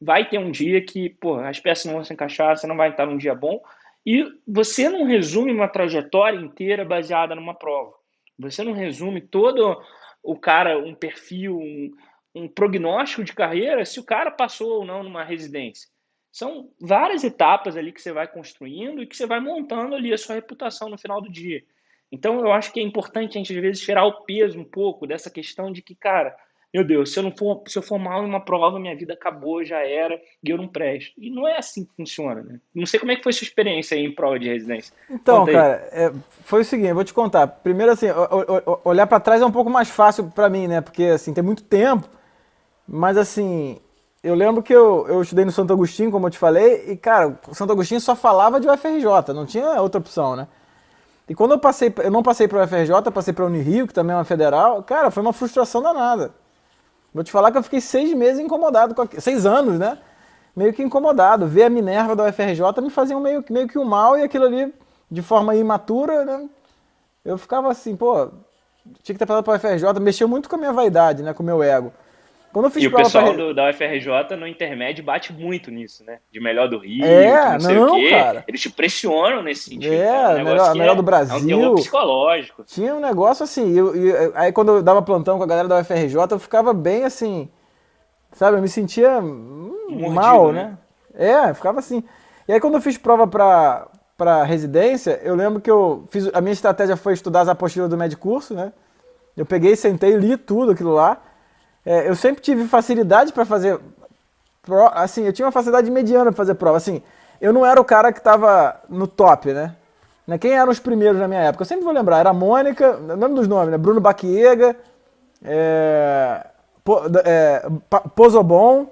Vai ter um dia que, pô, as peças não vão se encaixar, você não vai estar num dia bom, e você não resume uma trajetória inteira baseada numa prova. Você não resume todo o cara, um perfil, um prognóstico de carreira, se o cara passou ou não numa residência. São várias etapas ali que você vai construindo e que você vai montando ali a sua reputação no final do dia. Então, eu acho que é importante a gente, às vezes, tirar o peso um pouco dessa questão de que, cara, meu Deus, se eu for mal em uma prova, minha vida acabou, já era, e eu não presto. E não é assim que funciona, né? Não sei como é que foi a sua experiência aí em prova de residência. Então, Conta aí. cara, foi o seguinte, eu vou te contar. Primeiro, assim, olhar pra trás é um pouco mais fácil pra mim, né? Porque, assim, tem muito tempo. Mas, assim, eu lembro que eu estudei no Santo Agostinho, como eu te falei, e, cara, o Santo Agostinho só falava de UFRJ, não tinha outra opção, né? E quando eu não passei pra UFRJ, eu passei pra Unirio, que também é uma federal, cara, foi uma frustração danada. Vou te falar que eu fiquei 6 meses incomodado, 6 anos, né? Meio que incomodado. Ver a Minerva da UFRJ me fazia meio que um mal e aquilo ali, de forma imatura, né? Eu ficava assim, pô, tinha que ter passado pra UFRJ, mexeu muito com a minha vaidade, né? Com o meu ego. Quando eu fiz E o prova pra. pessoal da UFRJ no intermédio bate muito nisso, né? De melhor do Rio, de É, não sei o não, quê. cara. Eles te pressionam nesse sentido, cara. É um É, negócio que melhor do é um terror Brasil. psicológico. Tinha um negócio assim, aí quando eu dava plantão com a galera da UFRJ, eu ficava bem assim, sabe? Eu me sentia Mordido, mal, né? né? É, ficava assim. E aí quando eu fiz prova pra residência, eu lembro que a minha estratégia foi estudar as apostilas do Medicurso, né? Eu peguei, sentei, li tudo aquilo lá. Eu sempre tive facilidade pra fazer, assim, eu tinha uma facilidade mediana pra fazer prova, assim. Eu não era o cara que tava no top, né? Quem eram os primeiros na minha época? Eu sempre vou lembrar, era a Mônica, não lembro dos nomes, né? Bruno Baquiega, Pozobon.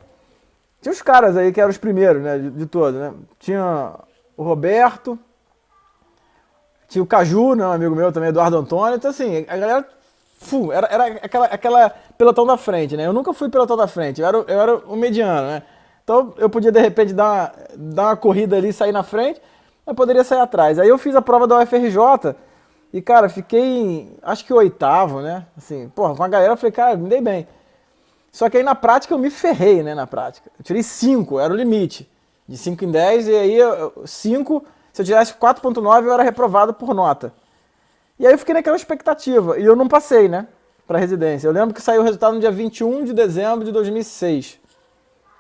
Tinha os caras aí que eram os primeiros, né? De todos, né? Tinha o Roberto, tinha o Caju, né? Um amigo meu também, Eduardo Antônio. Então, assim, a galera. Era aquela pelotão da frente, né? Eu nunca fui pelotão da frente, eu era o mediano, né? Então eu podia de repente dar uma corrida ali e sair na frente, mas poderia sair atrás. Aí eu fiz a prova da UFRJ e, cara, fiquei, acho que oitavo, né? Assim, porra, com a galera eu falei, cara, me dei bem. Só que aí na prática eu me ferrei, né? Na prática. Eu tirei 5, era o limite. De 5 em 10, e aí 5, se eu tirasse 4,9 eu era reprovado por nota. E aí eu fiquei naquela expectativa, e eu não passei, né? Pra residência. Eu lembro que saiu o resultado no dia 21 de dezembro de 2006.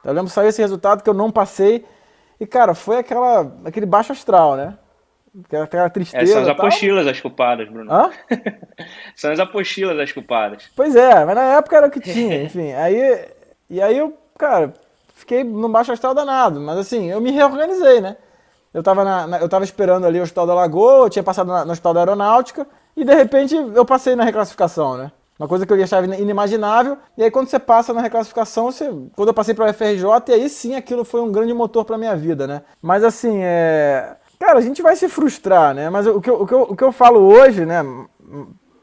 Eu lembro que saiu esse resultado que eu não passei, e, cara, foi aquele baixo astral, né? Aquela São as tristeza e tal. apostilas as culpadas, Bruno. Hã? São as apostilas as culpadas. Pois é, mas na época era o que tinha, enfim. E aí cara, fiquei num baixo astral danado, mas assim, eu me reorganizei, né? Eu tava esperando ali o Hospital da Lagoa, eu tinha passado no Hospital da Aeronáutica, e de repente eu passei na reclassificação, né? Uma coisa que eu achava inimaginável, e aí quando você passa na reclassificação, quando eu passei para o FRJ, e aí sim aquilo foi um grande motor para minha vida, né? Mas assim, cara, a gente vai se frustrar, né? Mas o que eu falo hoje, né?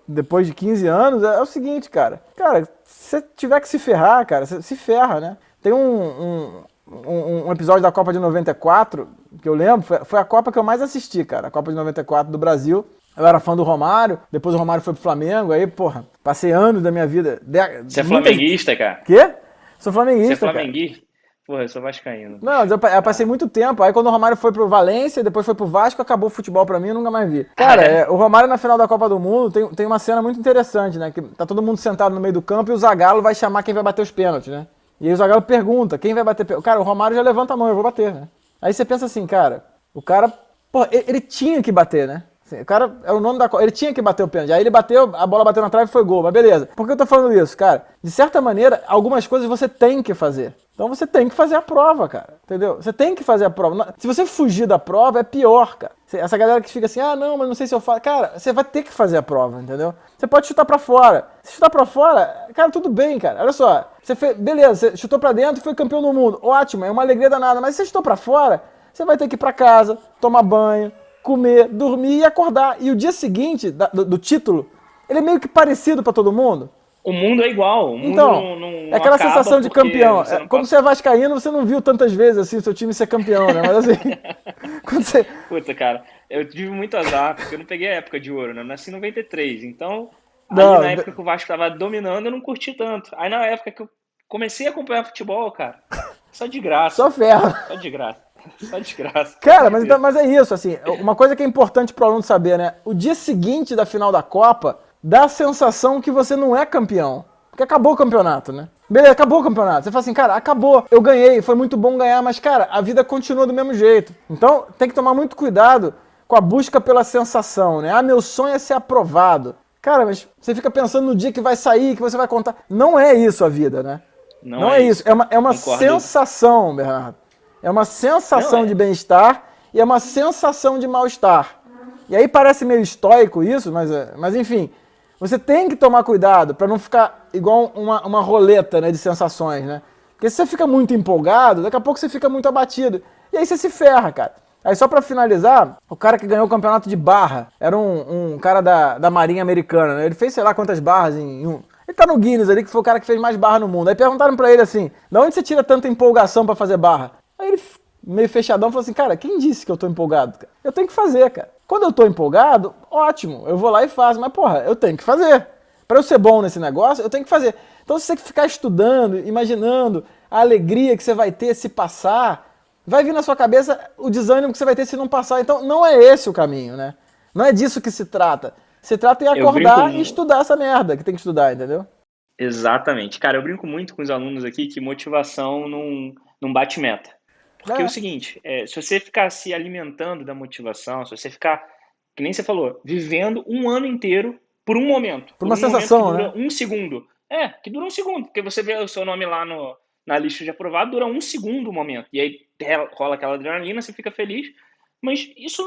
Depois de 15 anos, é o seguinte, cara. Cara, se você tiver que se ferrar, cara, você se ferra, né? Tem um episódio da Copa de 94, que eu lembro, foi a Copa que eu mais assisti, cara. A Copa de 94 do Brasil. Eu era fã do Romário, depois o Romário foi pro Flamengo, aí, porra, passei anos da minha vida. Você é flamenguista, cara? Quê? Sou Você é flamenguista, cara. flamenguista? Porra, eu sou vascaíno. Não, eu passei muito tempo. Aí quando o Romário foi pro Valência, depois foi pro Vasco, acabou o futebol pra mim, eu nunca mais vi. Cara, o Romário na final da Copa do Mundo tem uma cena muito interessante, né? Que tá todo mundo sentado no meio do campo e o Zagallo vai chamar quem vai bater os pênaltis, né? E aí o Zagallo pergunta, quem vai bater pênalti? Cara, o Romário já levanta a mão, eu vou bater, né? Aí você pensa assim, cara, o cara, pô, ele tinha que bater, né? Assim, o cara é o nome da Copa, ele tinha que bater o pênalti. Aí ele bateu, a bola bateu na trave e foi gol, mas beleza. Por que eu tô falando isso, cara? De certa maneira, algumas coisas você tem que fazer. Então você tem que fazer a prova, cara. Entendeu? Você tem que fazer a prova. Se você fugir da prova, é pior, cara. Essa galera que fica assim, ah, não, mas não sei se eu faço. Cara, você vai ter que fazer a prova, entendeu? Você pode chutar pra fora. Se chutar pra fora, cara, tudo bem, cara. Olha só, você fez, beleza, você chutou pra dentro e foi campeão do mundo. Ótimo, é uma alegria danada. Mas se você chutou pra fora, você vai ter que ir pra casa, tomar banho, comer, dormir e acordar. E o dia seguinte do título, ele é meio que parecido pra todo mundo. O mundo é igual. O mundo então, não é aquela sensação de campeão. Como passa... você é vascaíno, você não viu tantas vezes assim o seu time ser campeão, né? Mas assim, quando você... Puta, cara, eu tive muito azar, porque eu não peguei a época de ouro, né? Eu nasci em 93, então Não, ali na época que o Vasco tava dominando, eu não curti tanto. Aí na época que eu comecei a acompanhar futebol, cara, só de graça. só ferra. Só de graça. Só de graça. Cara, mas é isso, assim, uma coisa que é importante pro aluno saber, né? O dia seguinte da final da Copa dá a sensação que você não é campeão. Porque acabou o campeonato, né? Beleza, acabou o campeonato. Você fala assim, cara, acabou. Eu ganhei, foi muito bom ganhar, mas, cara, a vida continua do mesmo jeito. Então, tem que tomar muito cuidado com a busca pela sensação, né? Ah, meu sonho é ser aprovado. Cara, mas você fica pensando no dia que vai sair, que você vai contar. Não é isso a vida, né? Não é isso. É uma sensação, Bernardo. É uma sensação de bem-estar e é uma sensação de mal-estar. E aí parece meio estoico isso, mas enfim, você tem que tomar cuidado para não ficar igual uma roleta, né, de sensações, né? Porque se você fica muito empolgado, daqui a pouco você fica muito abatido. E aí você se ferra, cara. Aí só para finalizar, o cara que ganhou o campeonato de barra era um cara da Marinha Americana, né? Ele fez sei lá quantas barras em um... Ele tá no Guinness ali, que foi o cara que fez mais barra no mundo. Aí perguntaram pra ele assim, de onde você tira tanta empolgação para fazer barra? Aí ele, meio fechadão, falou assim, cara, quem disse que eu tô empolgado? Cara? Eu tenho que fazer, cara. Quando eu tô empolgado, ótimo, eu vou lá e faço. Mas, porra, eu tenho que fazer. Pra eu ser bom nesse negócio, eu tenho que fazer. Então, se você ficar estudando, imaginando a alegria que você vai ter se passar, vai vir na sua cabeça o desânimo que você vai ter se não passar. Então, não é esse o caminho, né? Não é disso que se trata. Se trata em acordar e estudar essa merda que tem que estudar, entendeu? Exatamente. Cara, eu brinco muito com os alunos aqui que motivação não bate meta. Porque é o seguinte, se você ficar se alimentando da motivação, se você ficar, que nem você falou, vivendo um ano inteiro por um momento. Por uma sensação, momento que dura né? um segundo. Que dura um segundo. Porque você vê o seu nome lá na lista de aprovado, dura um segundo o momento. E aí rola aquela adrenalina, você fica feliz. Mas isso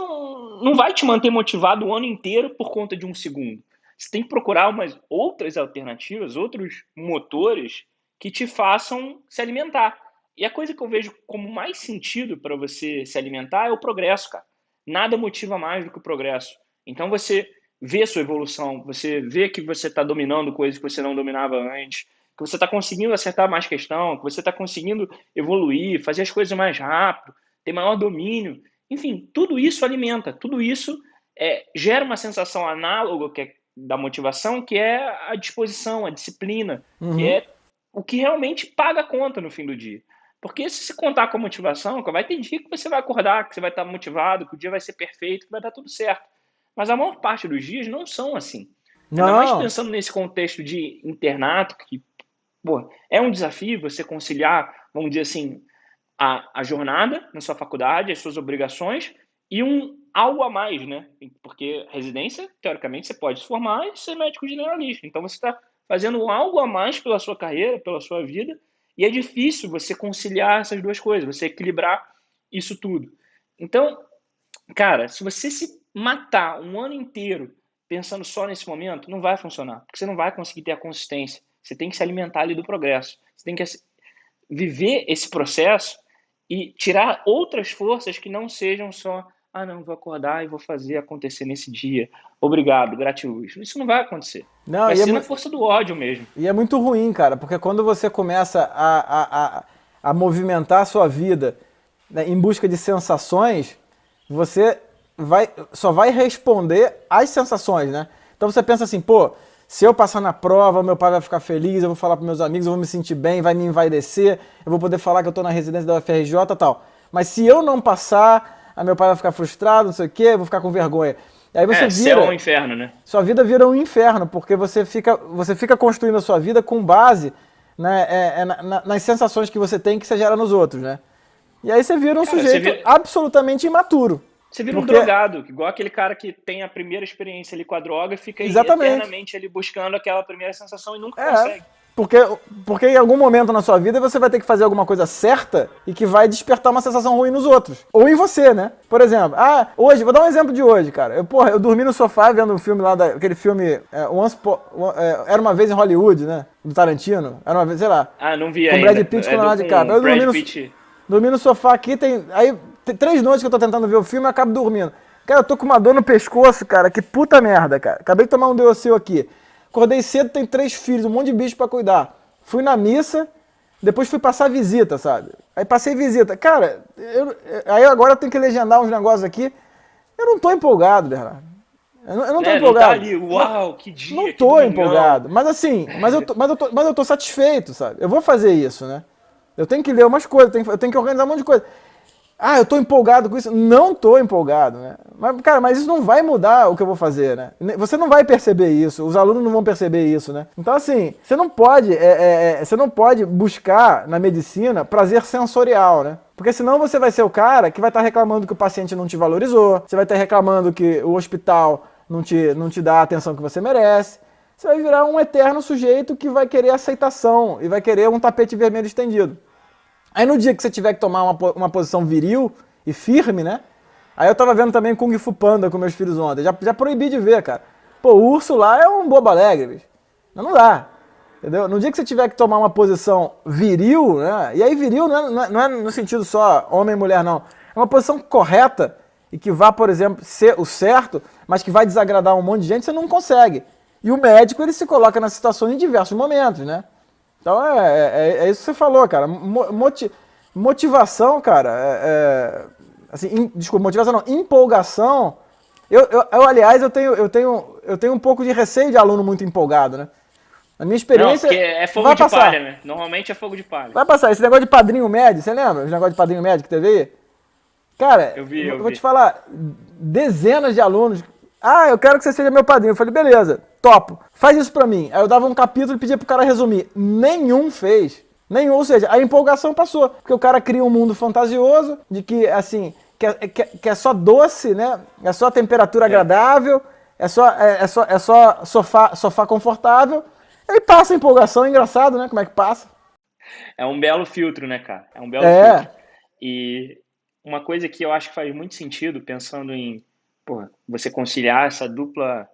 não vai te manter motivado o ano inteiro por conta de um segundo. Você tem que procurar umas outras alternativas, outros motores que te façam se alimentar. E a coisa que eu vejo como mais sentido para você se alimentar é o progresso, cara. Nada motiva mais do que o progresso. Então você vê a sua evolução, você vê que você está dominando coisas que você não dominava antes, que você está conseguindo acertar mais questão, que você está conseguindo evoluir, fazer as coisas mais rápido, ter maior domínio. Enfim, tudo isso alimenta, tudo isso gera uma sensação análoga da motivação, que é a disposição, a disciplina, que é o que realmente paga a conta no fim do dia. Porque se você contar com a motivação, vai ter dia que você vai acordar, que você vai estar motivado, que o dia vai ser perfeito, que vai dar tudo certo. Mas a maior parte dos dias não são assim. Ainda mais pensando nesse contexto de internato, que é um desafio você conciliar, vamos dizer assim, a jornada na sua faculdade, as suas obrigações e algo a mais, né? Porque residência, teoricamente, você pode se formar e ser médico generalista. Então você está fazendo algo a mais pela sua carreira, pela sua vida, E é difícil você conciliar essas duas coisas, você equilibrar isso tudo. Então, cara, se você se matar um ano inteiro pensando só nesse momento, não vai funcionar, porque você não vai conseguir ter a consistência. Você tem que se alimentar ali do progresso. Você tem que viver esse processo e tirar outras forças que não sejam só, ah, não, vou acordar e vou fazer acontecer nesse dia. Obrigado, gratiluz. Isso não vai acontecer. Não, Vai ser na força do ódio mesmo. e é muito ruim, cara, porque quando você começa a movimentar a sua vida, né, em busca de sensações, você só vai responder às sensações, né? Então você pensa assim, pô, se eu passar na prova, meu pai vai ficar feliz, eu vou falar para meus amigos, eu vou me sentir bem, vai me envaidecer, eu vou poder falar que eu tô na residência da UFRJ e tal. Mas se eu não passar, meu pai vai ficar frustrado, não sei o quê, eu vou ficar com vergonha. E aí você Céu vira, ou inferno, né? sua vida vira um inferno, porque você fica construindo a sua vida com base, né, nas sensações que você tem que você gera nos outros, né? E aí você vira um Cara, você sujeito vira, absolutamente imaturo. você vira um Porque, drogado, igual aquele cara que tem a primeira experiência ali com a droga e fica aí exatamente, eternamente ali buscando aquela primeira sensação e nunca é, consegue. porque, porque em algum momento na sua vida você vai ter que fazer alguma coisa certa e que vai despertar uma sensação ruim nos outros. Ou em você, né? Por exemplo, hoje, vou dar um exemplo de hoje, cara. Eu dormi no sofá vendo um filme lá, aquele filme Era Uma Vez em Hollywood, né? Do Tarantino. Era uma vez, sei lá. Ah, não vi Com ainda. Brad Pitt e com É do Leonardo DiCaprio. com Eu Brad Pitt. dormi no sofá aqui, tem 3 noites que eu tô tentando ver o filme e acabo dormindo. Cara, eu tô com uma dor no pescoço, cara, que puta merda, cara. Acabei de tomar um Deocil aqui. Acordei cedo, tem 3 filhos, um monte de bicho pra cuidar. Fui na missa, depois fui passar visita, sabe? Aí passei visita. Cara, aí agora eu tenho que legendar uns negócios aqui. Eu não tô empolgado, Bernardo. Eu não tô Não tá empolgado. ali, uau, que Não dia, que tô domingão. empolgado. Mas assim, mas eu tô satisfeito, sabe? Eu vou fazer isso, né? Eu tenho que ler umas coisas, eu tenho que organizar um monte de coisa. Eu tô empolgado com isso. Não tô empolgado, né? Mas, cara, mas isso não vai mudar o que eu vou fazer, né? Você não vai perceber isso, os alunos não vão perceber isso, né? Então, assim, você não pode buscar na medicina prazer sensorial, né? Porque senão você vai ser o cara que vai estar reclamando que o paciente não te valorizou, você vai estar reclamando que o hospital não te dá a atenção que você merece. Você vai virar um eterno sujeito que vai querer aceitação e vai querer um tapete vermelho estendido. Aí no dia que você tiver que tomar uma posição viril e firme, né? Aí eu tava vendo também Kung Fu Panda com meus filhos ontem. Já proibi de ver, cara. Pô, o urso lá é um bobo alegre, bicho. Não dá. Entendeu? No dia que você tiver que tomar uma posição viril, né? E aí viril não é no sentido só homem e mulher, não. É uma posição correta e que vá, por exemplo, ser o certo, mas que vai desagradar um monte de gente, você não consegue. E o médico, ele se coloca na situação em diversos momentos, né? Então é isso que você falou, cara. Motivação, cara, assim, desculpa, motivação não, empolgação. Aliás, eu tenho um pouco de receio de aluno muito empolgado, né? Na minha Não, experiência, porque é fogo vai de passar. palha, né? Normalmente é fogo de palha. Vai passar. Esse negócio de padrinho médio, você lembra? Esse negócio de padrinho médio que teve aí? Cara, Eu vou te vi. falar, dezenas de alunos. Eu quero que você seja meu padrinho. Eu falei, beleza, topo. Faz isso pra mim. Aí eu dava um capítulo e pedia pro cara resumir. Nenhum fez. Nenhum, ou seja, a empolgação passou. Porque o cara cria um mundo fantasioso, de que, assim, que é só doce, né? É só temperatura agradável, é só sofá confortável. Aí passa a empolgação, é engraçado, né? Como é que passa? É um belo filtro, né, cara? É um belo filtro. É, E uma coisa que eu acho que faz muito sentido, pensando em, pô, você conciliar essa dupla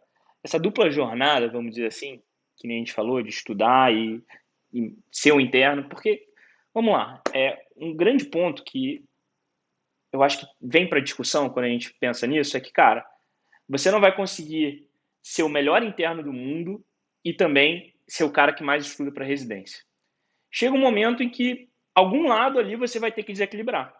jornada, vamos dizer assim, que nem a gente falou, de estudar e ser o interno, porque, vamos lá, um grande ponto que eu acho que vem para discussão quando a gente pensa nisso é que, cara, você não vai conseguir ser o melhor interno do mundo e também ser o cara que mais estuda para residência. Chega um momento em que algum lado ali você vai ter que desequilibrar.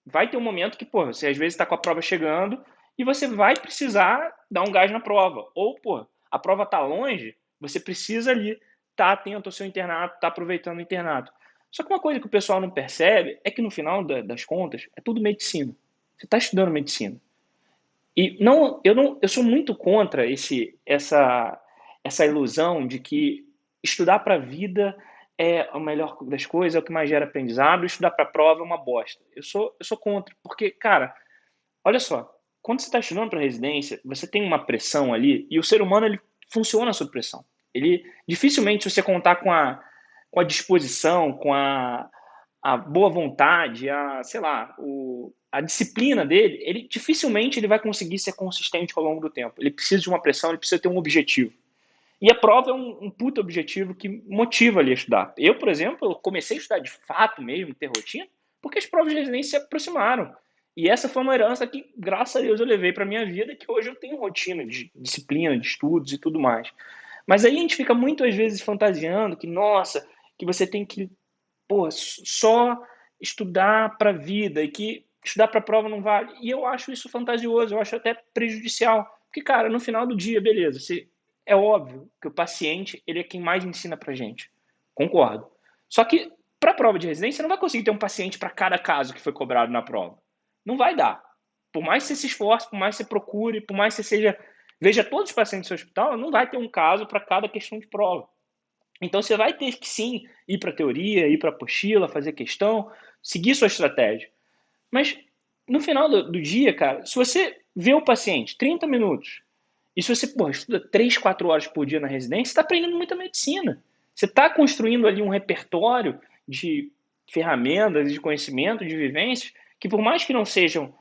Vai ter um momento que, pô, você às vezes está com a prova chegando e você vai precisar dar um gás na prova. Ou, pô, a prova está longe, você precisa ali estar atento ao seu internato, estar aproveitando o internato. Só que uma coisa que o pessoal não percebe é que no final das contas é tudo medicina. Você está estudando medicina. E eu sou muito contra essa ilusão de que estudar para a vida é a melhor das coisas, é o que mais gera aprendizado, estudar para a prova é uma bosta. Eu sou contra, porque, cara, olha só, quando você está estudando para residência, você tem uma pressão ali, e o ser humano ele funciona sob pressão. Ele dificilmente, se você contar com com a disposição, com a boa vontade, sei lá, a disciplina dele, ele dificilmente ele vai conseguir ser consistente ao longo do tempo. Ele precisa de uma pressão, ele precisa ter um objetivo. E a prova é um puto objetivo que motiva ele a estudar. Eu, por exemplo, comecei a estudar de fato mesmo, ter rotina, porque as provas de residência se aproximaram. E essa foi uma herança que, graças a Deus, eu levei para minha vida, que hoje eu tenho rotina de disciplina, de estudos e tudo mais. Mas aí a gente fica muitas vezes fantasiando que, nossa, que você tem que, só estudar para a vida e que estudar para a prova não vale. E eu acho isso fantasioso, eu acho até prejudicial. Porque, cara, no final do dia, beleza, é óbvio que o paciente ele é quem mais ensina pra gente. Concordo. Só que para a prova de residência, você não vai conseguir ter um paciente para cada caso que foi cobrado na prova. Não vai dar. Por mais que você se esforce, por mais que você procure, por mais que você veja todos os pacientes do seu hospital, não vai ter um caso para cada questão de prova. Então você vai ter que sim ir para a teoria, ir para a apostila, fazer questão, seguir sua estratégia. Mas no final do dia, cara, se você vê o paciente 30 minutos e se você estuda 3, 4 horas por dia na residência, você está aprendendo muita medicina. Você está construindo ali um repertório de ferramentas, de conhecimento, de vivências, que por mais que não sejam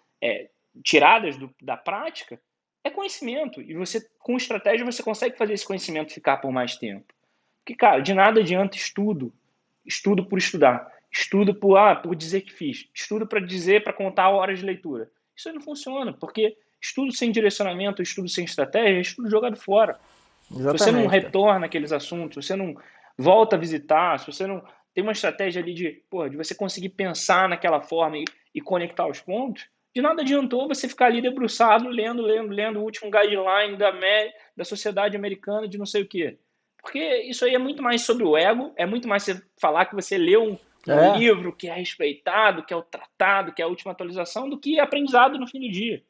tiradas da prática, é conhecimento. E você, com estratégia, você consegue fazer esse conhecimento ficar por mais tempo. Porque, cara, de nada adianta estudo por estudar, estudo por dizer que fiz, estudo para contar horas de leitura. Isso aí não funciona, porque estudo sem direcionamento, estudo sem estratégia, é estudo jogado fora. Exatamente. Se você não retorna aqueles assuntos, se você não volta a visitar, se você não tem uma estratégia ali de você conseguir pensar naquela forma e conectar os pontos, de nada adiantou você ficar ali debruçado, lendo o último guideline da Sociedade Americana de não sei o quê. Porque isso aí é muito mais sobre o ego, é muito mais você falar que você leu um livro que é respeitado, que é o tratado, que é a última atualização, do que aprendizado no fim do dia.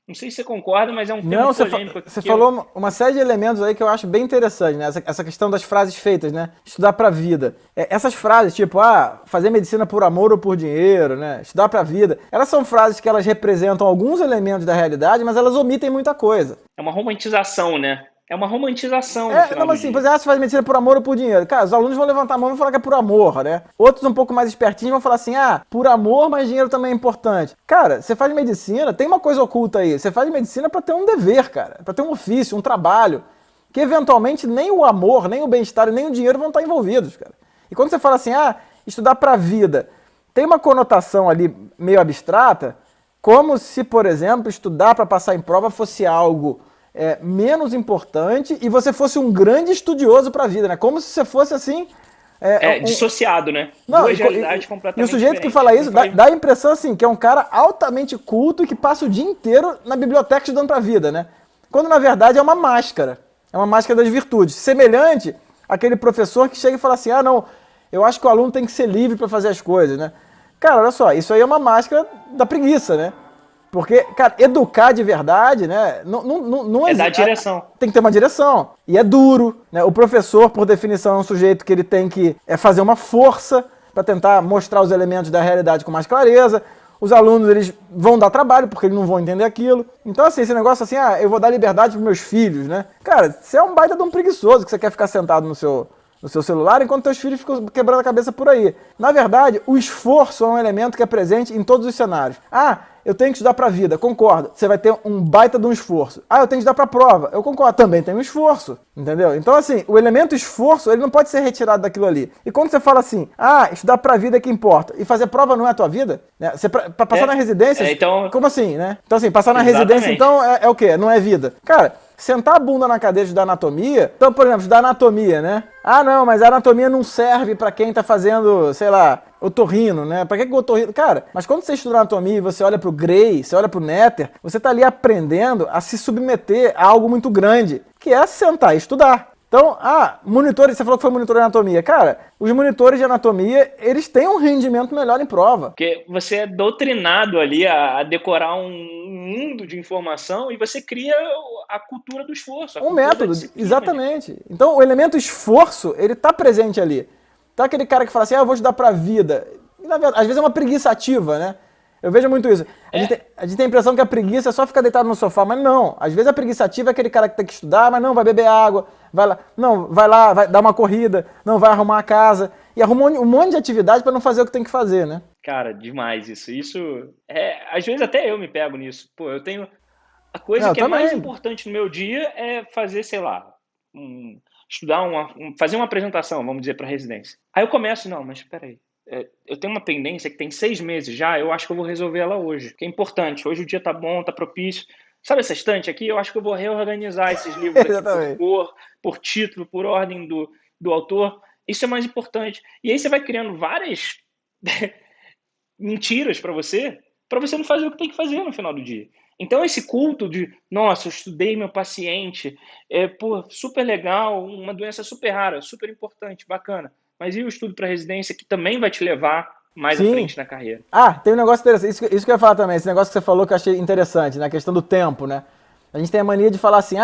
Não sei se você concorda, mas é um tema polêmico. Você falou uma série de elementos aí que eu acho bem interessante, né? Essa questão das frases feitas, né? Estudar pra vida. Essas frases, tipo, fazer medicina por amor ou por dinheiro, né? Estudar pra vida. Elas são frases que elas representam alguns elementos da realidade, mas elas omitem muita coisa. É uma romantização, né? É uma romantização. Você faz medicina por amor ou por dinheiro. Cara, os alunos vão levantar a mão e vão falar que é por amor, né? Outros um pouco mais espertinhos vão falar assim, por amor, mas dinheiro também é importante. Cara, você faz medicina, tem uma coisa oculta aí. Você faz medicina pra ter um dever, cara. Pra ter um ofício, um trabalho. Que eventualmente nem o amor, nem o bem-estar, nem o dinheiro vão estar envolvidos, cara. E quando você fala assim, estudar pra vida, tem uma conotação ali meio abstrata, como se, por exemplo, estudar pra passar em prova fosse algo menos importante e você fosse um grande estudioso para a vida, né? Como se você fosse assim... dissociado, né? Não, duas realidades completamente diferentes. E o sujeito que fala isso dá a impressão assim, que é um cara altamente culto e que passa o dia inteiro na biblioteca estudando para a vida, né? Quando na verdade é uma máscara. É uma máscara das virtudes. Semelhante àquele professor que chega e fala assim, não, eu acho que o aluno tem que ser livre para fazer as coisas, né? Cara, olha só, isso aí é uma máscara da preguiça, né? Porque, cara, educar de verdade, né? Não dar direção. Tem que ter uma direção. E é duro, né? O professor, por definição, é um sujeito que ele tem que fazer uma força para tentar mostrar os elementos da realidade com mais clareza. Os alunos, eles vão dar trabalho, porque eles não vão entender aquilo. Então, assim, esse negócio assim, eu vou dar liberdade para meus filhos, né? Cara, você é um baita de um preguiçoso que você quer ficar sentado no seu celular, enquanto teus filhos ficam quebrando a cabeça por aí. Na verdade, o esforço é um elemento que é presente em todos os cenários. Eu tenho que estudar para a vida, concordo. Você vai ter um baita de um esforço. Eu tenho que estudar para a prova, eu concordo. Também tem um esforço, entendeu? Então, assim, o elemento esforço, ele não pode ser retirado daquilo ali. E quando você fala assim, estudar para a vida é que importa, e fazer prova não é a tua vida, né? Para passar na residência, então... como assim, né? Então, assim, passar na residência, então, é o quê? Não é vida. Cara, sentar a bunda na cadeira de estudar anatomia, então, por exemplo, estudar anatomia, né? Não, mas a anatomia não serve para quem tá fazendo, sei lá, otorrino, né? Pra que o otorrino? Cara, mas quando você estuda anatomia e você olha pro Gray, você olha pro Netter, você tá ali aprendendo a se submeter a algo muito grande, que é sentar e estudar. Então, monitores, você falou que foi monitor de anatomia. Cara, os monitores de anatomia, eles têm um rendimento melhor em prova. Porque você é doutrinado ali a decorar um mundo de informação e você cria a cultura do esforço. Um método, exatamente. Então, o elemento esforço, ele tá presente ali. Então, aquele cara que fala assim, eu vou estudar pra vida. E, na verdade, às vezes é uma preguiça ativa, né? Eu vejo muito isso. A gente tem a impressão que a preguiça é só ficar deitado no sofá, mas não. Às vezes a preguiça ativa é aquele cara que tem que estudar, mas não, vai beber água, vai lá, vai dar uma corrida, não, vai arrumar a casa. e arruma um monte de atividade para não fazer o que tem que fazer, né? Cara, demais isso. Isso às vezes até eu me pego nisso. Pô, eu tenho a É, coisa eu que é mais também. importante no meu dia é fazer, sei lá, estudar fazer uma apresentação, vamos dizer, para residência. Aí eu começo, não, mas espera aí. Eu tenho uma pendência que tem 6 meses já, eu acho que eu vou resolver ela hoje, que é importante. Hoje o dia tá bom, tá propício. Sabe essa estante aqui? Eu acho que eu vou reorganizar esses livros aqui por Exatamente. cor, por título, por ordem do autor. Isso é mais importante. E aí você vai criando várias mentiras para você não fazer o que tem que fazer no final do dia. Então esse culto de, nossa, eu estudei meu paciente, pô, super legal, uma doença super rara, super importante, bacana. Mas e o estudo para residência que também vai te levar mais à Sim. frente na carreira? Ah, tem um negócio interessante. Isso que eu ia falar também. Esse negócio que você falou que eu achei interessante, na questão do tempo, né? A gente tem a mania de falar assim,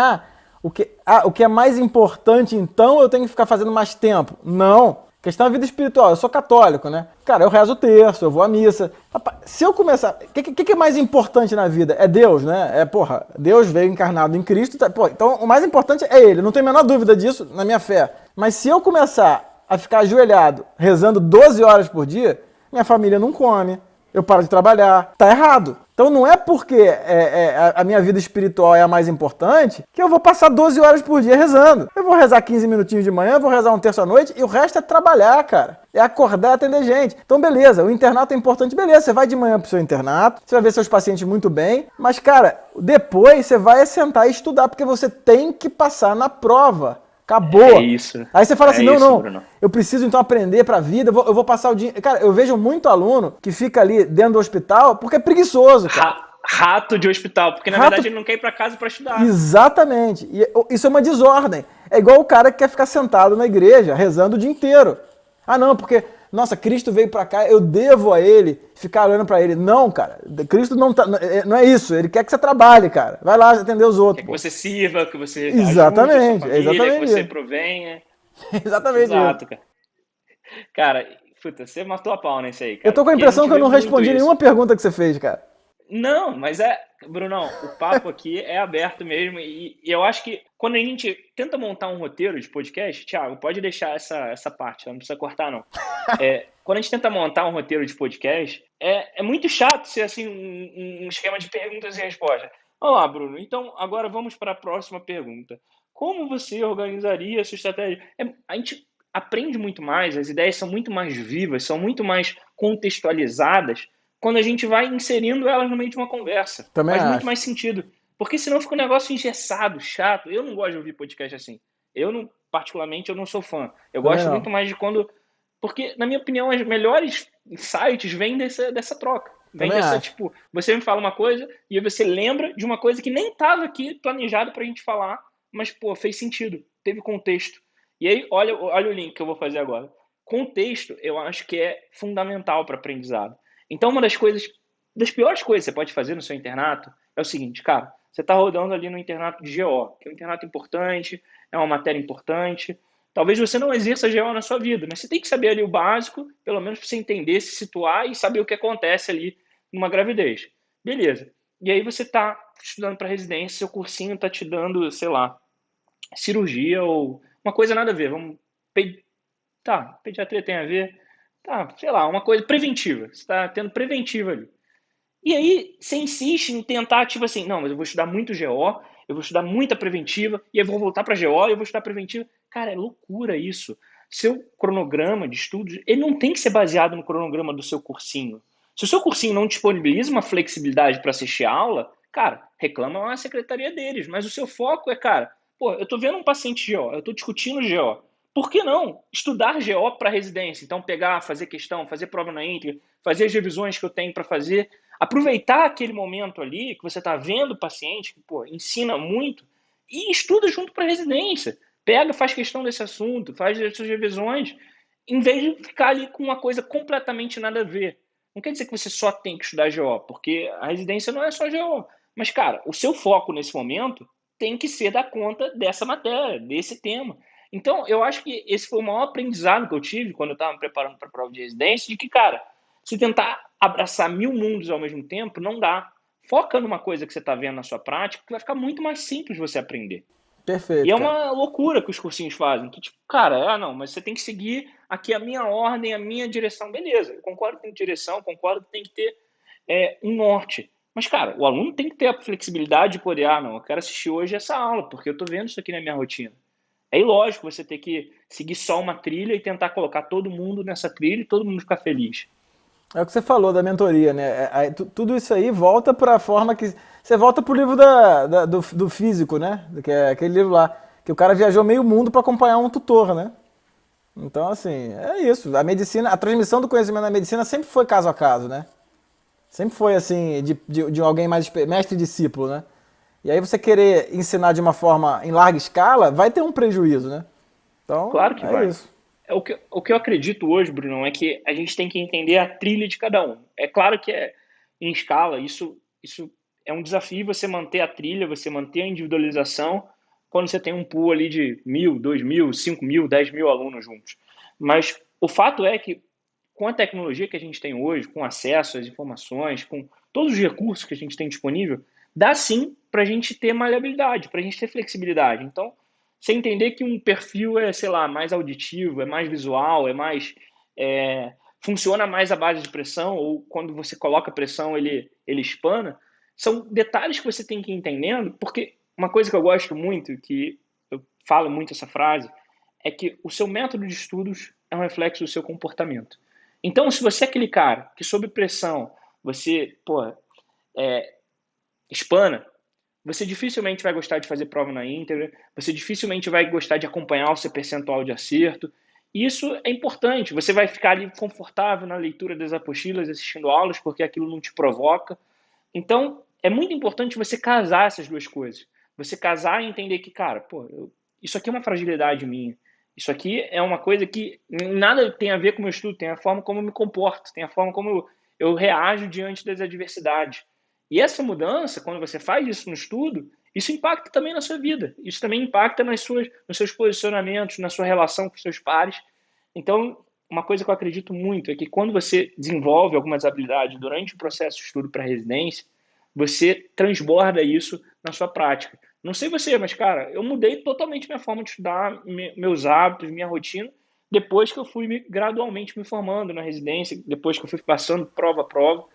o que é mais importante, então eu tenho que ficar fazendo mais tempo. Não. Questão da vida espiritual. Eu sou católico, né? Cara, eu rezo o terço, eu vou à missa. Rapaz, se eu começar. O que é mais importante na vida? É Deus, né? Porra, Deus veio encarnado em Cristo. Pô, então o mais importante é Ele. Não tenho a menor dúvida disso na minha fé. Mas se eu começar a ficar ajoelhado, rezando 12 horas por dia, minha família não come, eu paro de trabalhar. Tá errado. Então não é porque a minha vida espiritual é a mais importante que eu vou passar 12 horas por dia rezando. Eu vou rezar 15 minutinhos de manhã, vou rezar um terço à noite e o resto é trabalhar, cara. É acordar e atender gente. Então beleza, o internato é importante, beleza. Você vai de manhã pro seu internato, você vai ver seus pacientes muito bem, mas cara, depois você vai sentar e estudar porque você tem que passar na prova. Acabou. É isso. Aí você fala assim, não, isso, não, Bruno. eu preciso então aprender pra vida, eu vou passar o dia... Cara, eu vejo muito aluno que fica ali dentro do hospital porque é preguiçoso, cara. Rato de hospital, porque na Rato... verdade ele não quer ir para casa para estudar. Exatamente. E isso é uma desordem. É igual o cara que quer ficar sentado na igreja, rezando o dia inteiro. Ah, não, porque, nossa, Cristo veio pra cá, eu devo a ele ficar olhando pra ele. Não, cara, Cristo não é isso. Ele quer que você trabalhe, cara. Vai lá atender os outros. Quer que você sirva, que você ajude a sua Exatamente, é família, que exatamente você isso. provenha. Exatamente isso. Exato, cara. Cara, puta, você matou a pau nesse aí, Eu cara, tô com a porque a impressão gente que eu vê não muito respondi isso. nenhuma pergunta que você fez, cara. Não, mas Brunão, o papo aqui é aberto mesmo e eu acho que quando a gente tenta montar um roteiro de podcast, Thiago, pode deixar essa parte, não precisa cortar não. Quando a gente tenta montar um roteiro de podcast, é muito chato ser assim um esquema de perguntas e respostas. Olá, Bruno, então agora vamos para a próxima pergunta. Como você organizaria a sua estratégia? A gente aprende muito mais, as ideias são muito mais vivas, são muito mais contextualizadas quando a gente vai inserindo elas no meio de uma conversa. Também Faz muito acho. mais sentido. Porque senão fica um negócio engessado, chato. Eu não gosto de ouvir podcast assim. Eu, não, particularmente, eu não sou fã. Eu Também gosto não. muito mais de quando... Porque, na minha opinião, os melhores insights vêm dessa troca. Vem Também dessa, acho. tipo, você me fala uma coisa e aí você lembra de uma coisa que nem estava aqui planejado pra gente falar, mas, pô, fez sentido, teve contexto. E aí, olha o link que eu vou fazer agora. Contexto, eu acho que é fundamental para aprendizado. Então, uma das piores coisas que você pode fazer no seu internato é o seguinte, cara, você está rodando ali no internato de GO, que é um internato importante, é uma matéria importante. Talvez você não exerça GO na sua vida, mas você tem que saber ali o básico, pelo menos para você entender, se situar e saber o que acontece ali numa gravidez. Beleza. E aí você está estudando para residência, seu cursinho está te dando, sei lá, cirurgia ou uma coisa nada a ver. Tá, pediatria tem a ver. Tá, sei lá, uma coisa preventiva. Você está tendo preventiva ali. E aí você insiste em tentar, tipo assim, não, mas eu vou estudar muito GO, eu vou estudar muita preventiva, e aí eu vou voltar para GO e eu vou estudar preventiva. Cara, é loucura isso. Seu cronograma de estudos, ele não tem que ser baseado no cronograma do seu cursinho. Se o seu cursinho não disponibiliza uma flexibilidade para assistir a aula, cara, reclama lá na secretaria deles. Mas o seu foco é, cara, pô, eu tô vendo um paciente GO, eu tô discutindo GO. Por que não estudar GO para residência? Então pegar, fazer questão, fazer prova na íntegra, fazer as revisões que eu tenho para fazer, aproveitar aquele momento ali que você está vendo o paciente, que pô, ensina muito, e estuda junto para a residência. Pega, faz questão desse assunto, faz as suas revisões, em vez de ficar ali com uma coisa completamente nada a ver. Não quer dizer que você só tem que estudar GO, porque a residência não é só GO. Mas, cara, o seu foco nesse momento tem que ser dar conta dessa matéria, desse tema. Então, eu acho que esse foi o maior aprendizado que eu tive quando eu estava me preparando para a prova de residência, de que, cara, se tentar abraçar 1000 mundos ao mesmo tempo, não dá. Foca numa coisa que você está vendo na sua prática, que vai ficar muito mais simples você aprender. E Perfeito, é cara. uma loucura que os cursinhos fazem, que tipo, cara, não, mas você tem que seguir aqui a minha ordem, a minha direção. Beleza, eu concordo que tem direção, concordo que tem que ter um norte. Mas, cara, o aluno tem que ter a flexibilidade de poder, não, eu quero assistir hoje essa aula, porque eu tô vendo isso aqui na minha rotina. É ilógico você ter que seguir só uma trilha e tentar colocar todo mundo nessa trilha e todo mundo ficar feliz. É o que você falou da mentoria, né? Tudo isso aí volta para a forma que. Você volta pro livro do físico, né? Que é aquele livro lá. Que o cara viajou meio mundo para acompanhar um tutor, né? Então, assim, é isso. A medicina, a transmissão do conhecimento na medicina sempre foi caso a caso, né? Sempre foi assim, de alguém mais mestre e discípulo, né? E aí você querer ensinar de uma forma em larga escala, vai ter um prejuízo, né? Então, Claro que é vai. isso. O que eu acredito hoje, Bruno, é que a gente tem que entender a trilha de cada um. É claro que em escala, isso é um desafio você manter a trilha, você manter a individualização quando você tem um pool ali de 1.000, 2.000, 5.000, 10.000 alunos juntos. Mas o fato é que com a tecnologia que a gente tem hoje, com acesso às informações, com todos os recursos que a gente tem disponível, dá sim para a gente ter maleabilidade, para a gente ter flexibilidade. Então, você entender que um perfil é, sei lá, mais auditivo, é mais visual, funciona mais à base de pressão, ou quando você coloca pressão ele espana, são detalhes que você tem que ir entendendo, porque uma coisa que eu gosto muito, que eu falo muito essa frase, é que o seu método de estudos é um reflexo do seu comportamento. Então, se você é aquele cara que sob pressão você, espana, você dificilmente vai gostar de fazer prova na íntegra, você dificilmente vai gostar de acompanhar o seu percentual de acerto. E isso é importante, você vai ficar ali confortável na leitura das apostilas, assistindo aulas, porque aquilo não te provoca. Então, é muito importante você casar essas duas coisas. Você casar e entender que, cara, isso aqui é uma fragilidade minha. Isso aqui é uma coisa que nada tem a ver com o meu estudo, tem a forma como eu me comporto, tem a forma como eu reajo diante das adversidades. E essa mudança, quando você faz isso no estudo, isso impacta também na sua vida. Isso também impacta nos seus posicionamentos, na sua relação com os seus pares. Então, uma coisa que eu acredito muito é que quando você desenvolve algumas habilidades durante o processo de estudo para residência, você transborda isso na sua prática. Não sei você, mas, cara, eu mudei totalmente minha forma de estudar, meus hábitos, minha rotina, depois que eu fui gradualmente me formando na residência, depois que eu fui passando prova a prova. O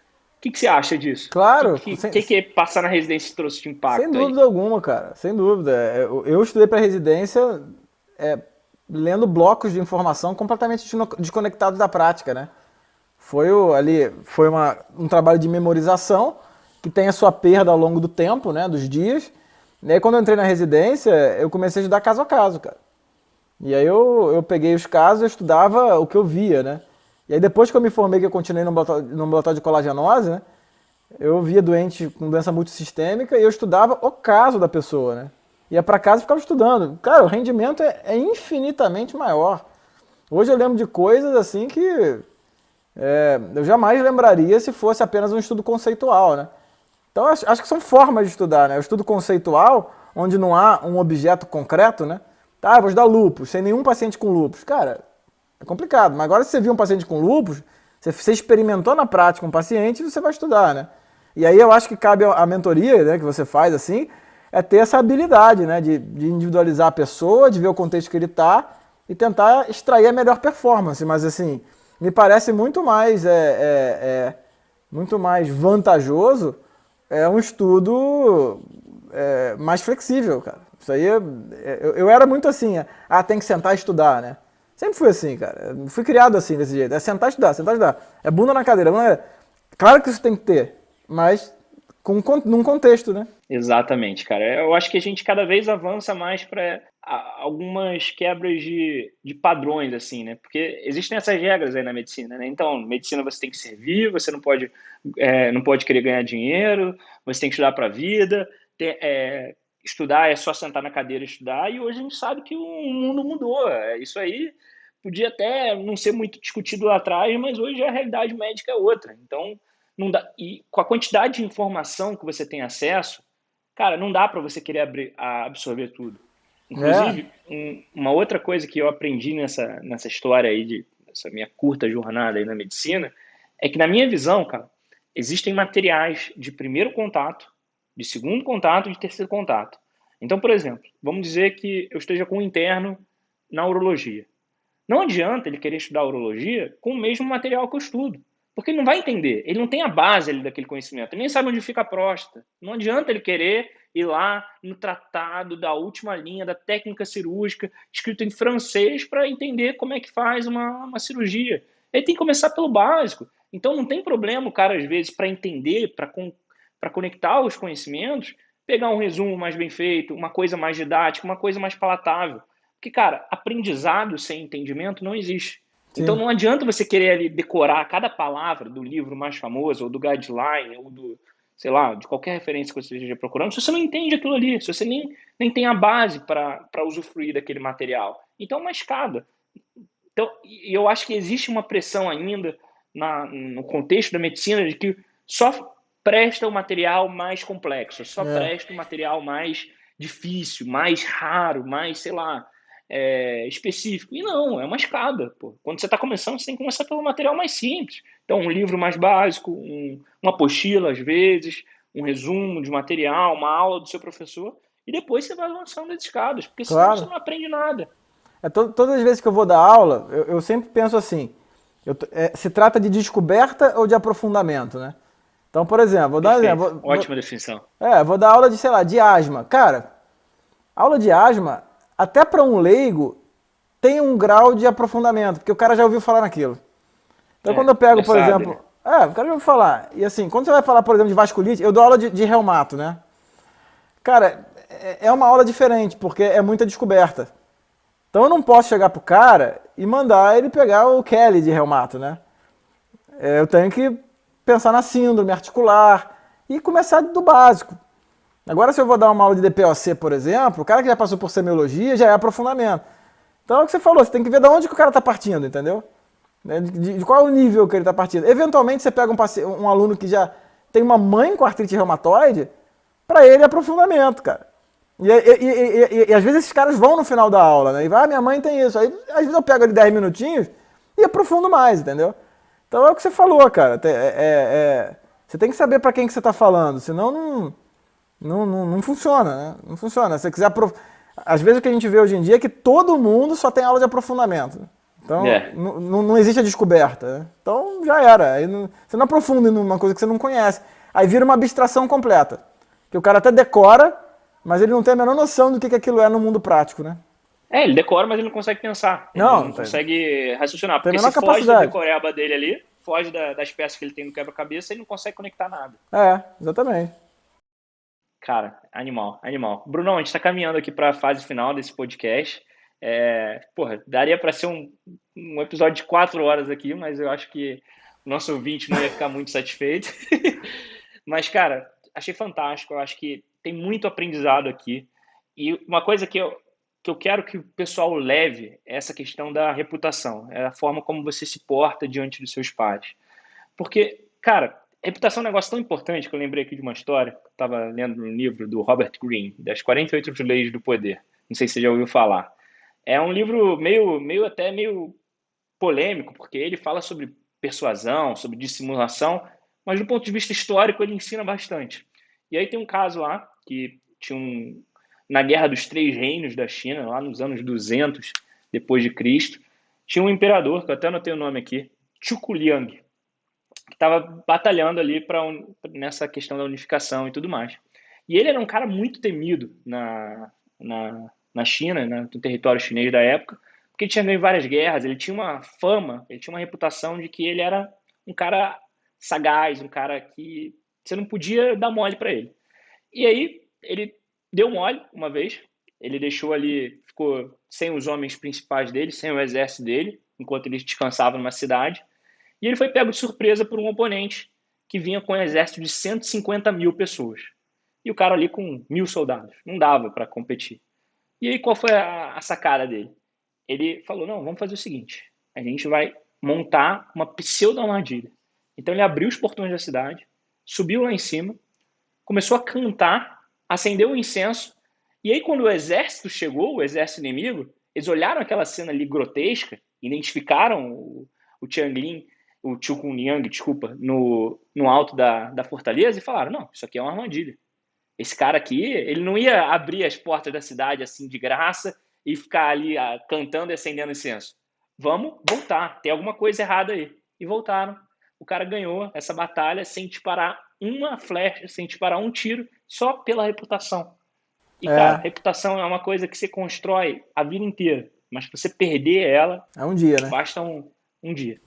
que você acha disso? O que, Claro, que, que passar na residência trouxe de sem impacto aí? dúvida alguma, cara. Sem dúvida. Eu estudei para residência é, lendo blocos de informação completamente desconectados da prática, né? Foi um trabalho de memorização que tem a sua perda ao longo do tempo, né? Dos dias. E aí quando eu entrei na residência, eu comecei a estudar caso a caso, cara. E aí eu peguei os casos, eu estudava o que eu via, né? E aí depois que eu me formei, que eu continuei no ambulatório de colagenose, né? Eu via doente com doença multissistêmica e eu estudava o caso da pessoa, né? Ia para casa e ficava estudando. Cara, o rendimento é infinitamente maior. Hoje eu lembro de coisas assim que eu jamais lembraria se fosse apenas um estudo conceitual, né? Então acho que são formas de estudar, né? O estudo conceitual, onde não há um objeto concreto, né? Tá, vou estudar lúpus, sem nenhum paciente com lúpus. Cara, é complicado. Mas agora se você viu um paciente com lúpus, você experimentou na prática um paciente, você vai estudar, né? E aí eu acho que cabe a mentoria, né, que você faz assim, é ter essa habilidade, né, de individualizar a pessoa, de ver o contexto que ele está e tentar extrair a melhor performance. Mas assim, me parece muito mais vantajoso um estudo mais flexível, cara. Isso aí, eu era muito assim, tem que sentar e estudar, né? Sempre fui assim, cara. Fui criado assim, desse jeito. É sentar e estudar. É bunda na cadeira. Claro que isso tem que ter, mas num contexto, né? Exatamente, cara. Eu acho que a gente cada vez avança mais para algumas quebras de padrões, assim, né? Porque existem essas regras aí na medicina, né? Então, medicina você tem que servir, você não pode querer ganhar dinheiro, você tem que estudar para a vida, estudar é só sentar na cadeira e estudar, e hoje a gente sabe que o mundo mudou. Isso aí podia até não ser muito discutido lá atrás, mas hoje a realidade médica é outra. Então, não dá, e com a quantidade de informação que você tem acesso, cara, não dá para você querer absorver tudo. É, Inclusive, uma outra coisa que eu aprendi nessa história aí, dessa minha curta jornada aí na medicina, é que, na minha visão, cara, existem materiais de primeiro contato, de segundo contato e de terceiro contato. Então, por exemplo, vamos dizer que eu esteja com um interno na urologia. Não adianta ele querer estudar urologia com o mesmo material que eu estudo, porque ele não vai entender, ele não tem a base ali daquele conhecimento, ele nem sabe onde fica a próstata. Não adianta ele querer ir lá no tratado da última linha da técnica cirúrgica, escrito em francês, para entender como é que faz uma cirurgia. Ele tem que começar pelo básico. Então não tem problema o cara, às vezes, para entender, para conectar os conhecimentos, pegar um resumo mais bem feito, uma coisa mais didática, uma coisa mais palatável. Porque, cara, aprendizado sem entendimento não existe. Então Sim, não adianta você querer ali decorar cada palavra do livro mais famoso, ou do guideline, ou do, sei lá, de qualquer referência que você esteja procurando, se você não entende aquilo ali, se você nem tem a base para usufruir daquele material. Então é uma escada. Então, e eu acho que existe uma pressão ainda no contexto da medicina de que só presta o material mais complexo, só é, presta o material mais difícil, mais raro, mais, sei lá, específico. E não, é uma escada. Pô. Quando você está começando, você tem que começar pelo material mais simples. Então, um livro mais básico, uma apostila, às vezes, um resumo de material, uma aula do seu professor, e depois você vai avançando as escadas, porque senão você claro. não aprende nada. Todas as vezes que eu vou dar aula, eu sempre penso assim: se trata de descoberta ou de aprofundamento, né? Então, por exemplo, vou dar um Perfeito. exemplo. Ótima definição. Vou dar aula de, sei lá, de asma. Cara, aula de asma, até para um leigo, tem um grau de aprofundamento, porque o cara já ouviu falar naquilo. Então, quando eu pego, Já por sabe, exemplo. né? O cara já ouviu falar. E assim, quando você vai falar, por exemplo, de vasculite, eu dou aula de reumato, né? Cara, é uma aula diferente, porque é muita descoberta. Então eu não posso chegar pro cara e mandar ele pegar o Kelly de reumato, né? Eu tenho que pensar na síndrome articular e começar do básico. Agora, se eu vou dar uma aula de DPOC, por exemplo, o cara que já passou por semiologia já é aprofundamento. Então é o que você falou, você tem que ver de onde que o cara está partindo, entendeu? De qual é o nível que ele está partindo. Eventualmente você pega um aluno que já tem uma mãe com artrite reumatoide, para ele é aprofundamento, cara. E às vezes esses caras vão no final da aula, né? E vai, minha mãe tem isso. Aí às vezes eu pego ali 10 minutinhos e aprofundo mais, entendeu? Então é o que você falou, cara. Você tem que saber para quem que você está falando, senão não funciona, né? Não funciona. Se você quiser Às vezes o que a gente vê hoje em dia é que todo mundo só tem aula de aprofundamento. Então É, não existe a descoberta. Né? Então já era. Você não aprofunda em uma coisa que você não conhece. Aí vira uma abstração completa. Que o cara até decora, mas ele não tem a menor noção do que aquilo é no mundo prático, né? ele decora, mas ele não consegue pensar. Ele Não, não consegue raciocinar. tem a Porque menor se foge da capacidade. decoreba dele ali, foge das peças que ele tem no quebra-cabeça, ele não consegue conectar nada. Exatamente. Cara, animal, animal. Brunão, a gente está caminhando aqui para a fase final desse podcast. Porra, daria para ser um episódio de 4 horas aqui, mas eu acho que o nosso ouvinte não ia ficar muito satisfeito. Mas, cara, achei fantástico. Eu acho que tem muito aprendizado aqui. E uma coisa que eu quero que o pessoal leve é essa questão da reputação, é a forma como você se porta diante dos seus pares. Porque, cara, reputação é um negócio tão importante que eu lembrei aqui de uma história que eu estava lendo um livro do Robert Greene, das 48 Leis do Poder. Não sei se você já ouviu falar. É um livro meio polêmico, porque ele fala sobre persuasão, sobre dissimulação, mas do ponto de vista histórico ele ensina bastante. E aí tem um caso lá que tinha na Guerra dos Três Reinos da China, lá nos anos 200 depois de Cristo, tinha um imperador, que eu até anotei o nome aqui, Zhuge Liang, que estava batalhando ali nessa questão da unificação e tudo mais. E ele era um cara muito temido na China, né, no território chinês da época, porque ele tinha ganho várias guerras, ele tinha uma fama, ele tinha uma reputação de que ele era um cara sagaz, um cara que você não podia dar mole para ele. E aí ele deu mole uma vez, ele deixou ali, ficou sem os homens principais dele, sem o exército dele, enquanto ele descansava numa cidade, e ele foi pego de surpresa por um oponente que vinha com um exército de 150 mil pessoas. E o cara ali com 1.000 soldados. Não dava para competir. E aí qual foi a sacada dele? Ele falou, não, vamos fazer o seguinte. A gente vai montar uma pseudo-armadilha. Então ele abriu os portões da cidade, subiu lá em cima, começou a cantar, acendeu o incenso. E aí quando o exército chegou, o exército inimigo, eles olharam aquela cena ali grotesca, identificaram o Tianglin, o Chukunliang, desculpa, no alto da fortaleza e falaram, não, isso aqui é uma armadilha. esse cara aqui, ele não ia abrir as portas da cidade assim de graça e ficar ali cantando e acendendo incenso. Vamos voltar, tem alguma coisa errada aí. E voltaram. O cara ganhou essa batalha sem disparar uma flecha, sem disparar um tiro, só pela reputação. E, cara, reputação é uma coisa que você constrói a vida inteira. Mas pra você perder ela, é um dia, né? basta um dia.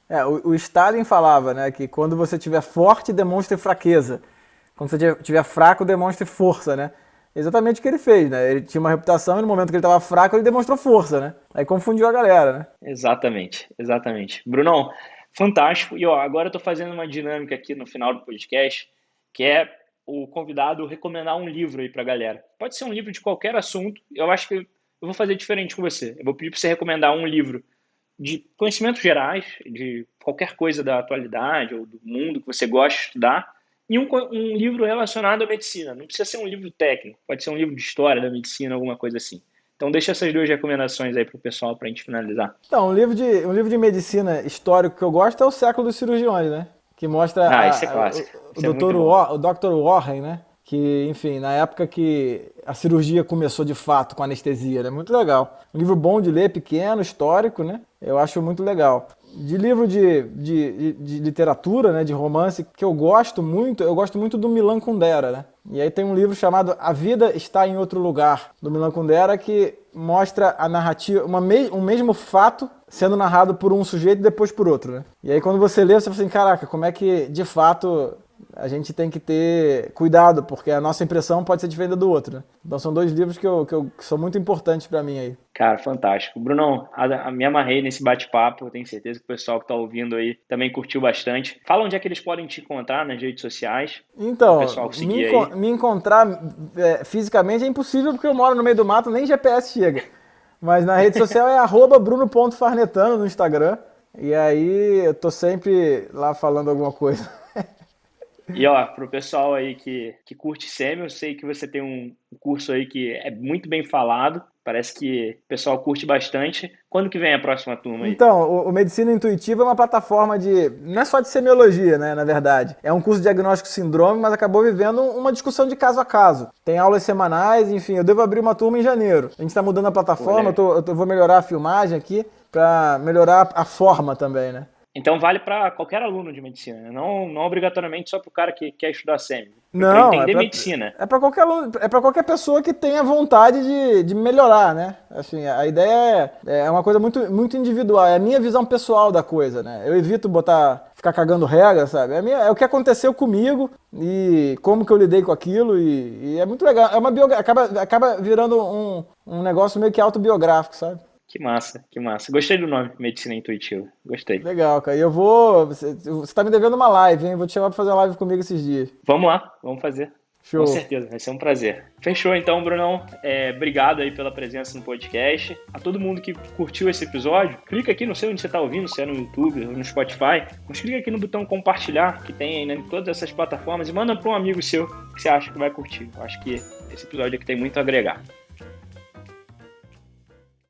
O Stalin falava, né, que quando você estiver forte, demonstre fraqueza. Quando você estiver fraco, demonstre força, né? Exatamente o que ele fez, né? Ele tinha uma reputação e no momento que ele estava fraco, ele demonstrou força, né? Aí confundiu a galera, né? Exatamente, exatamente. Brunão, fantástico. E ó, agora eu tô fazendo uma dinâmica aqui no final do podcast, que é o convidado recomendar um livro aí pra galera. Pode ser um livro de qualquer assunto. Eu acho que eu vou fazer diferente com você. Eu vou pedir pra você recomendar um livro de conhecimentos gerais, de qualquer coisa da atualidade ou do mundo que você gosta de estudar, e um livro relacionado à medicina. Não precisa ser um livro técnico, pode ser um livro de história da medicina, alguma coisa assim. Então deixa essas duas recomendações aí pro pessoal pra gente finalizar. Então, um livro de medicina histórico que eu gosto é O Século dos Cirurgiões, né? Que mostra Esse é clássico. o Dr. Warren, né? Que, enfim, na época que a cirurgia começou de fato com anestesia, né? Muito legal. Um livro bom de ler, pequeno, histórico, né? Eu acho muito legal. De livro de literatura, né? De romance, que eu gosto muito do Milan Kundera, né? E aí tem um livro chamado A Vida Está em Outro Lugar, do Milan Kundera, que mostra a narrativa, um mesmo fato sendo narrado por um sujeito e depois por outro, né? E aí quando você lê, você fala assim, caraca, como é que, de fato, a gente tem que ter cuidado, porque a nossa impressão pode ser diferente do outro, né? Então são dois livros que são muito importantes pra mim aí. Cara, fantástico. Brunão, me amarrei nesse bate-papo, eu tenho certeza que o pessoal que tá ouvindo aí também curtiu bastante. Fala onde é que eles podem te encontrar nas redes sociais. Então, o pessoal seguir aí. me encontrar fisicamente é impossível, porque eu moro no meio do mato, nem GPS chega. Mas na rede social é @bruno.farnetano no Instagram. E aí eu tô sempre lá falando alguma coisa. E ó, pro pessoal aí que curte SEMI, eu sei que você tem um curso aí que é muito bem falado, parece que o pessoal curte bastante. Quando que vem a próxima turma aí? Então, o Medicina Intuitiva é uma plataforma não é só de semiologia, né, na verdade. É um curso de diagnóstico síndrome, mas acabou vivendo uma discussão de caso a caso. Tem aulas semanais, enfim, eu devo abrir uma turma em janeiro. A gente está mudando a plataforma, eu vou melhorar a filmagem aqui para melhorar a forma também, né? Então vale para qualquer aluno de medicina, né? Não obrigatoriamente só para o cara que quer estudar SEMI. Não, para entender medicina. É para qualquer aluno, é para qualquer pessoa que tenha vontade de melhorar, né? Assim, a ideia é uma coisa muito, muito individual, é a minha visão pessoal da coisa, né? Eu evito ficar cagando regra, sabe? É o que aconteceu comigo e como que eu lidei com aquilo e é muito legal. É uma acaba virando um negócio meio que autobiográfico, sabe? Que massa, que massa. Gostei do nome, Medicina Intuitiva. Gostei. Legal, cara. E eu vou... Você tá me devendo uma live, hein? Vou te chamar pra fazer uma live comigo esses dias. Vamos lá, vamos fazer. Show. Com certeza, vai ser um prazer. Fechou então, Brunão. Obrigado aí pela presença no podcast. A todo mundo que curtiu esse episódio, clica aqui, não sei onde você tá ouvindo, se é no YouTube ou no Spotify, mas clica aqui no botão compartilhar, que tem aí, né, em todas essas plataformas, e manda para um amigo seu que você acha que vai curtir. Eu acho que esse episódio aqui tem muito a agregar.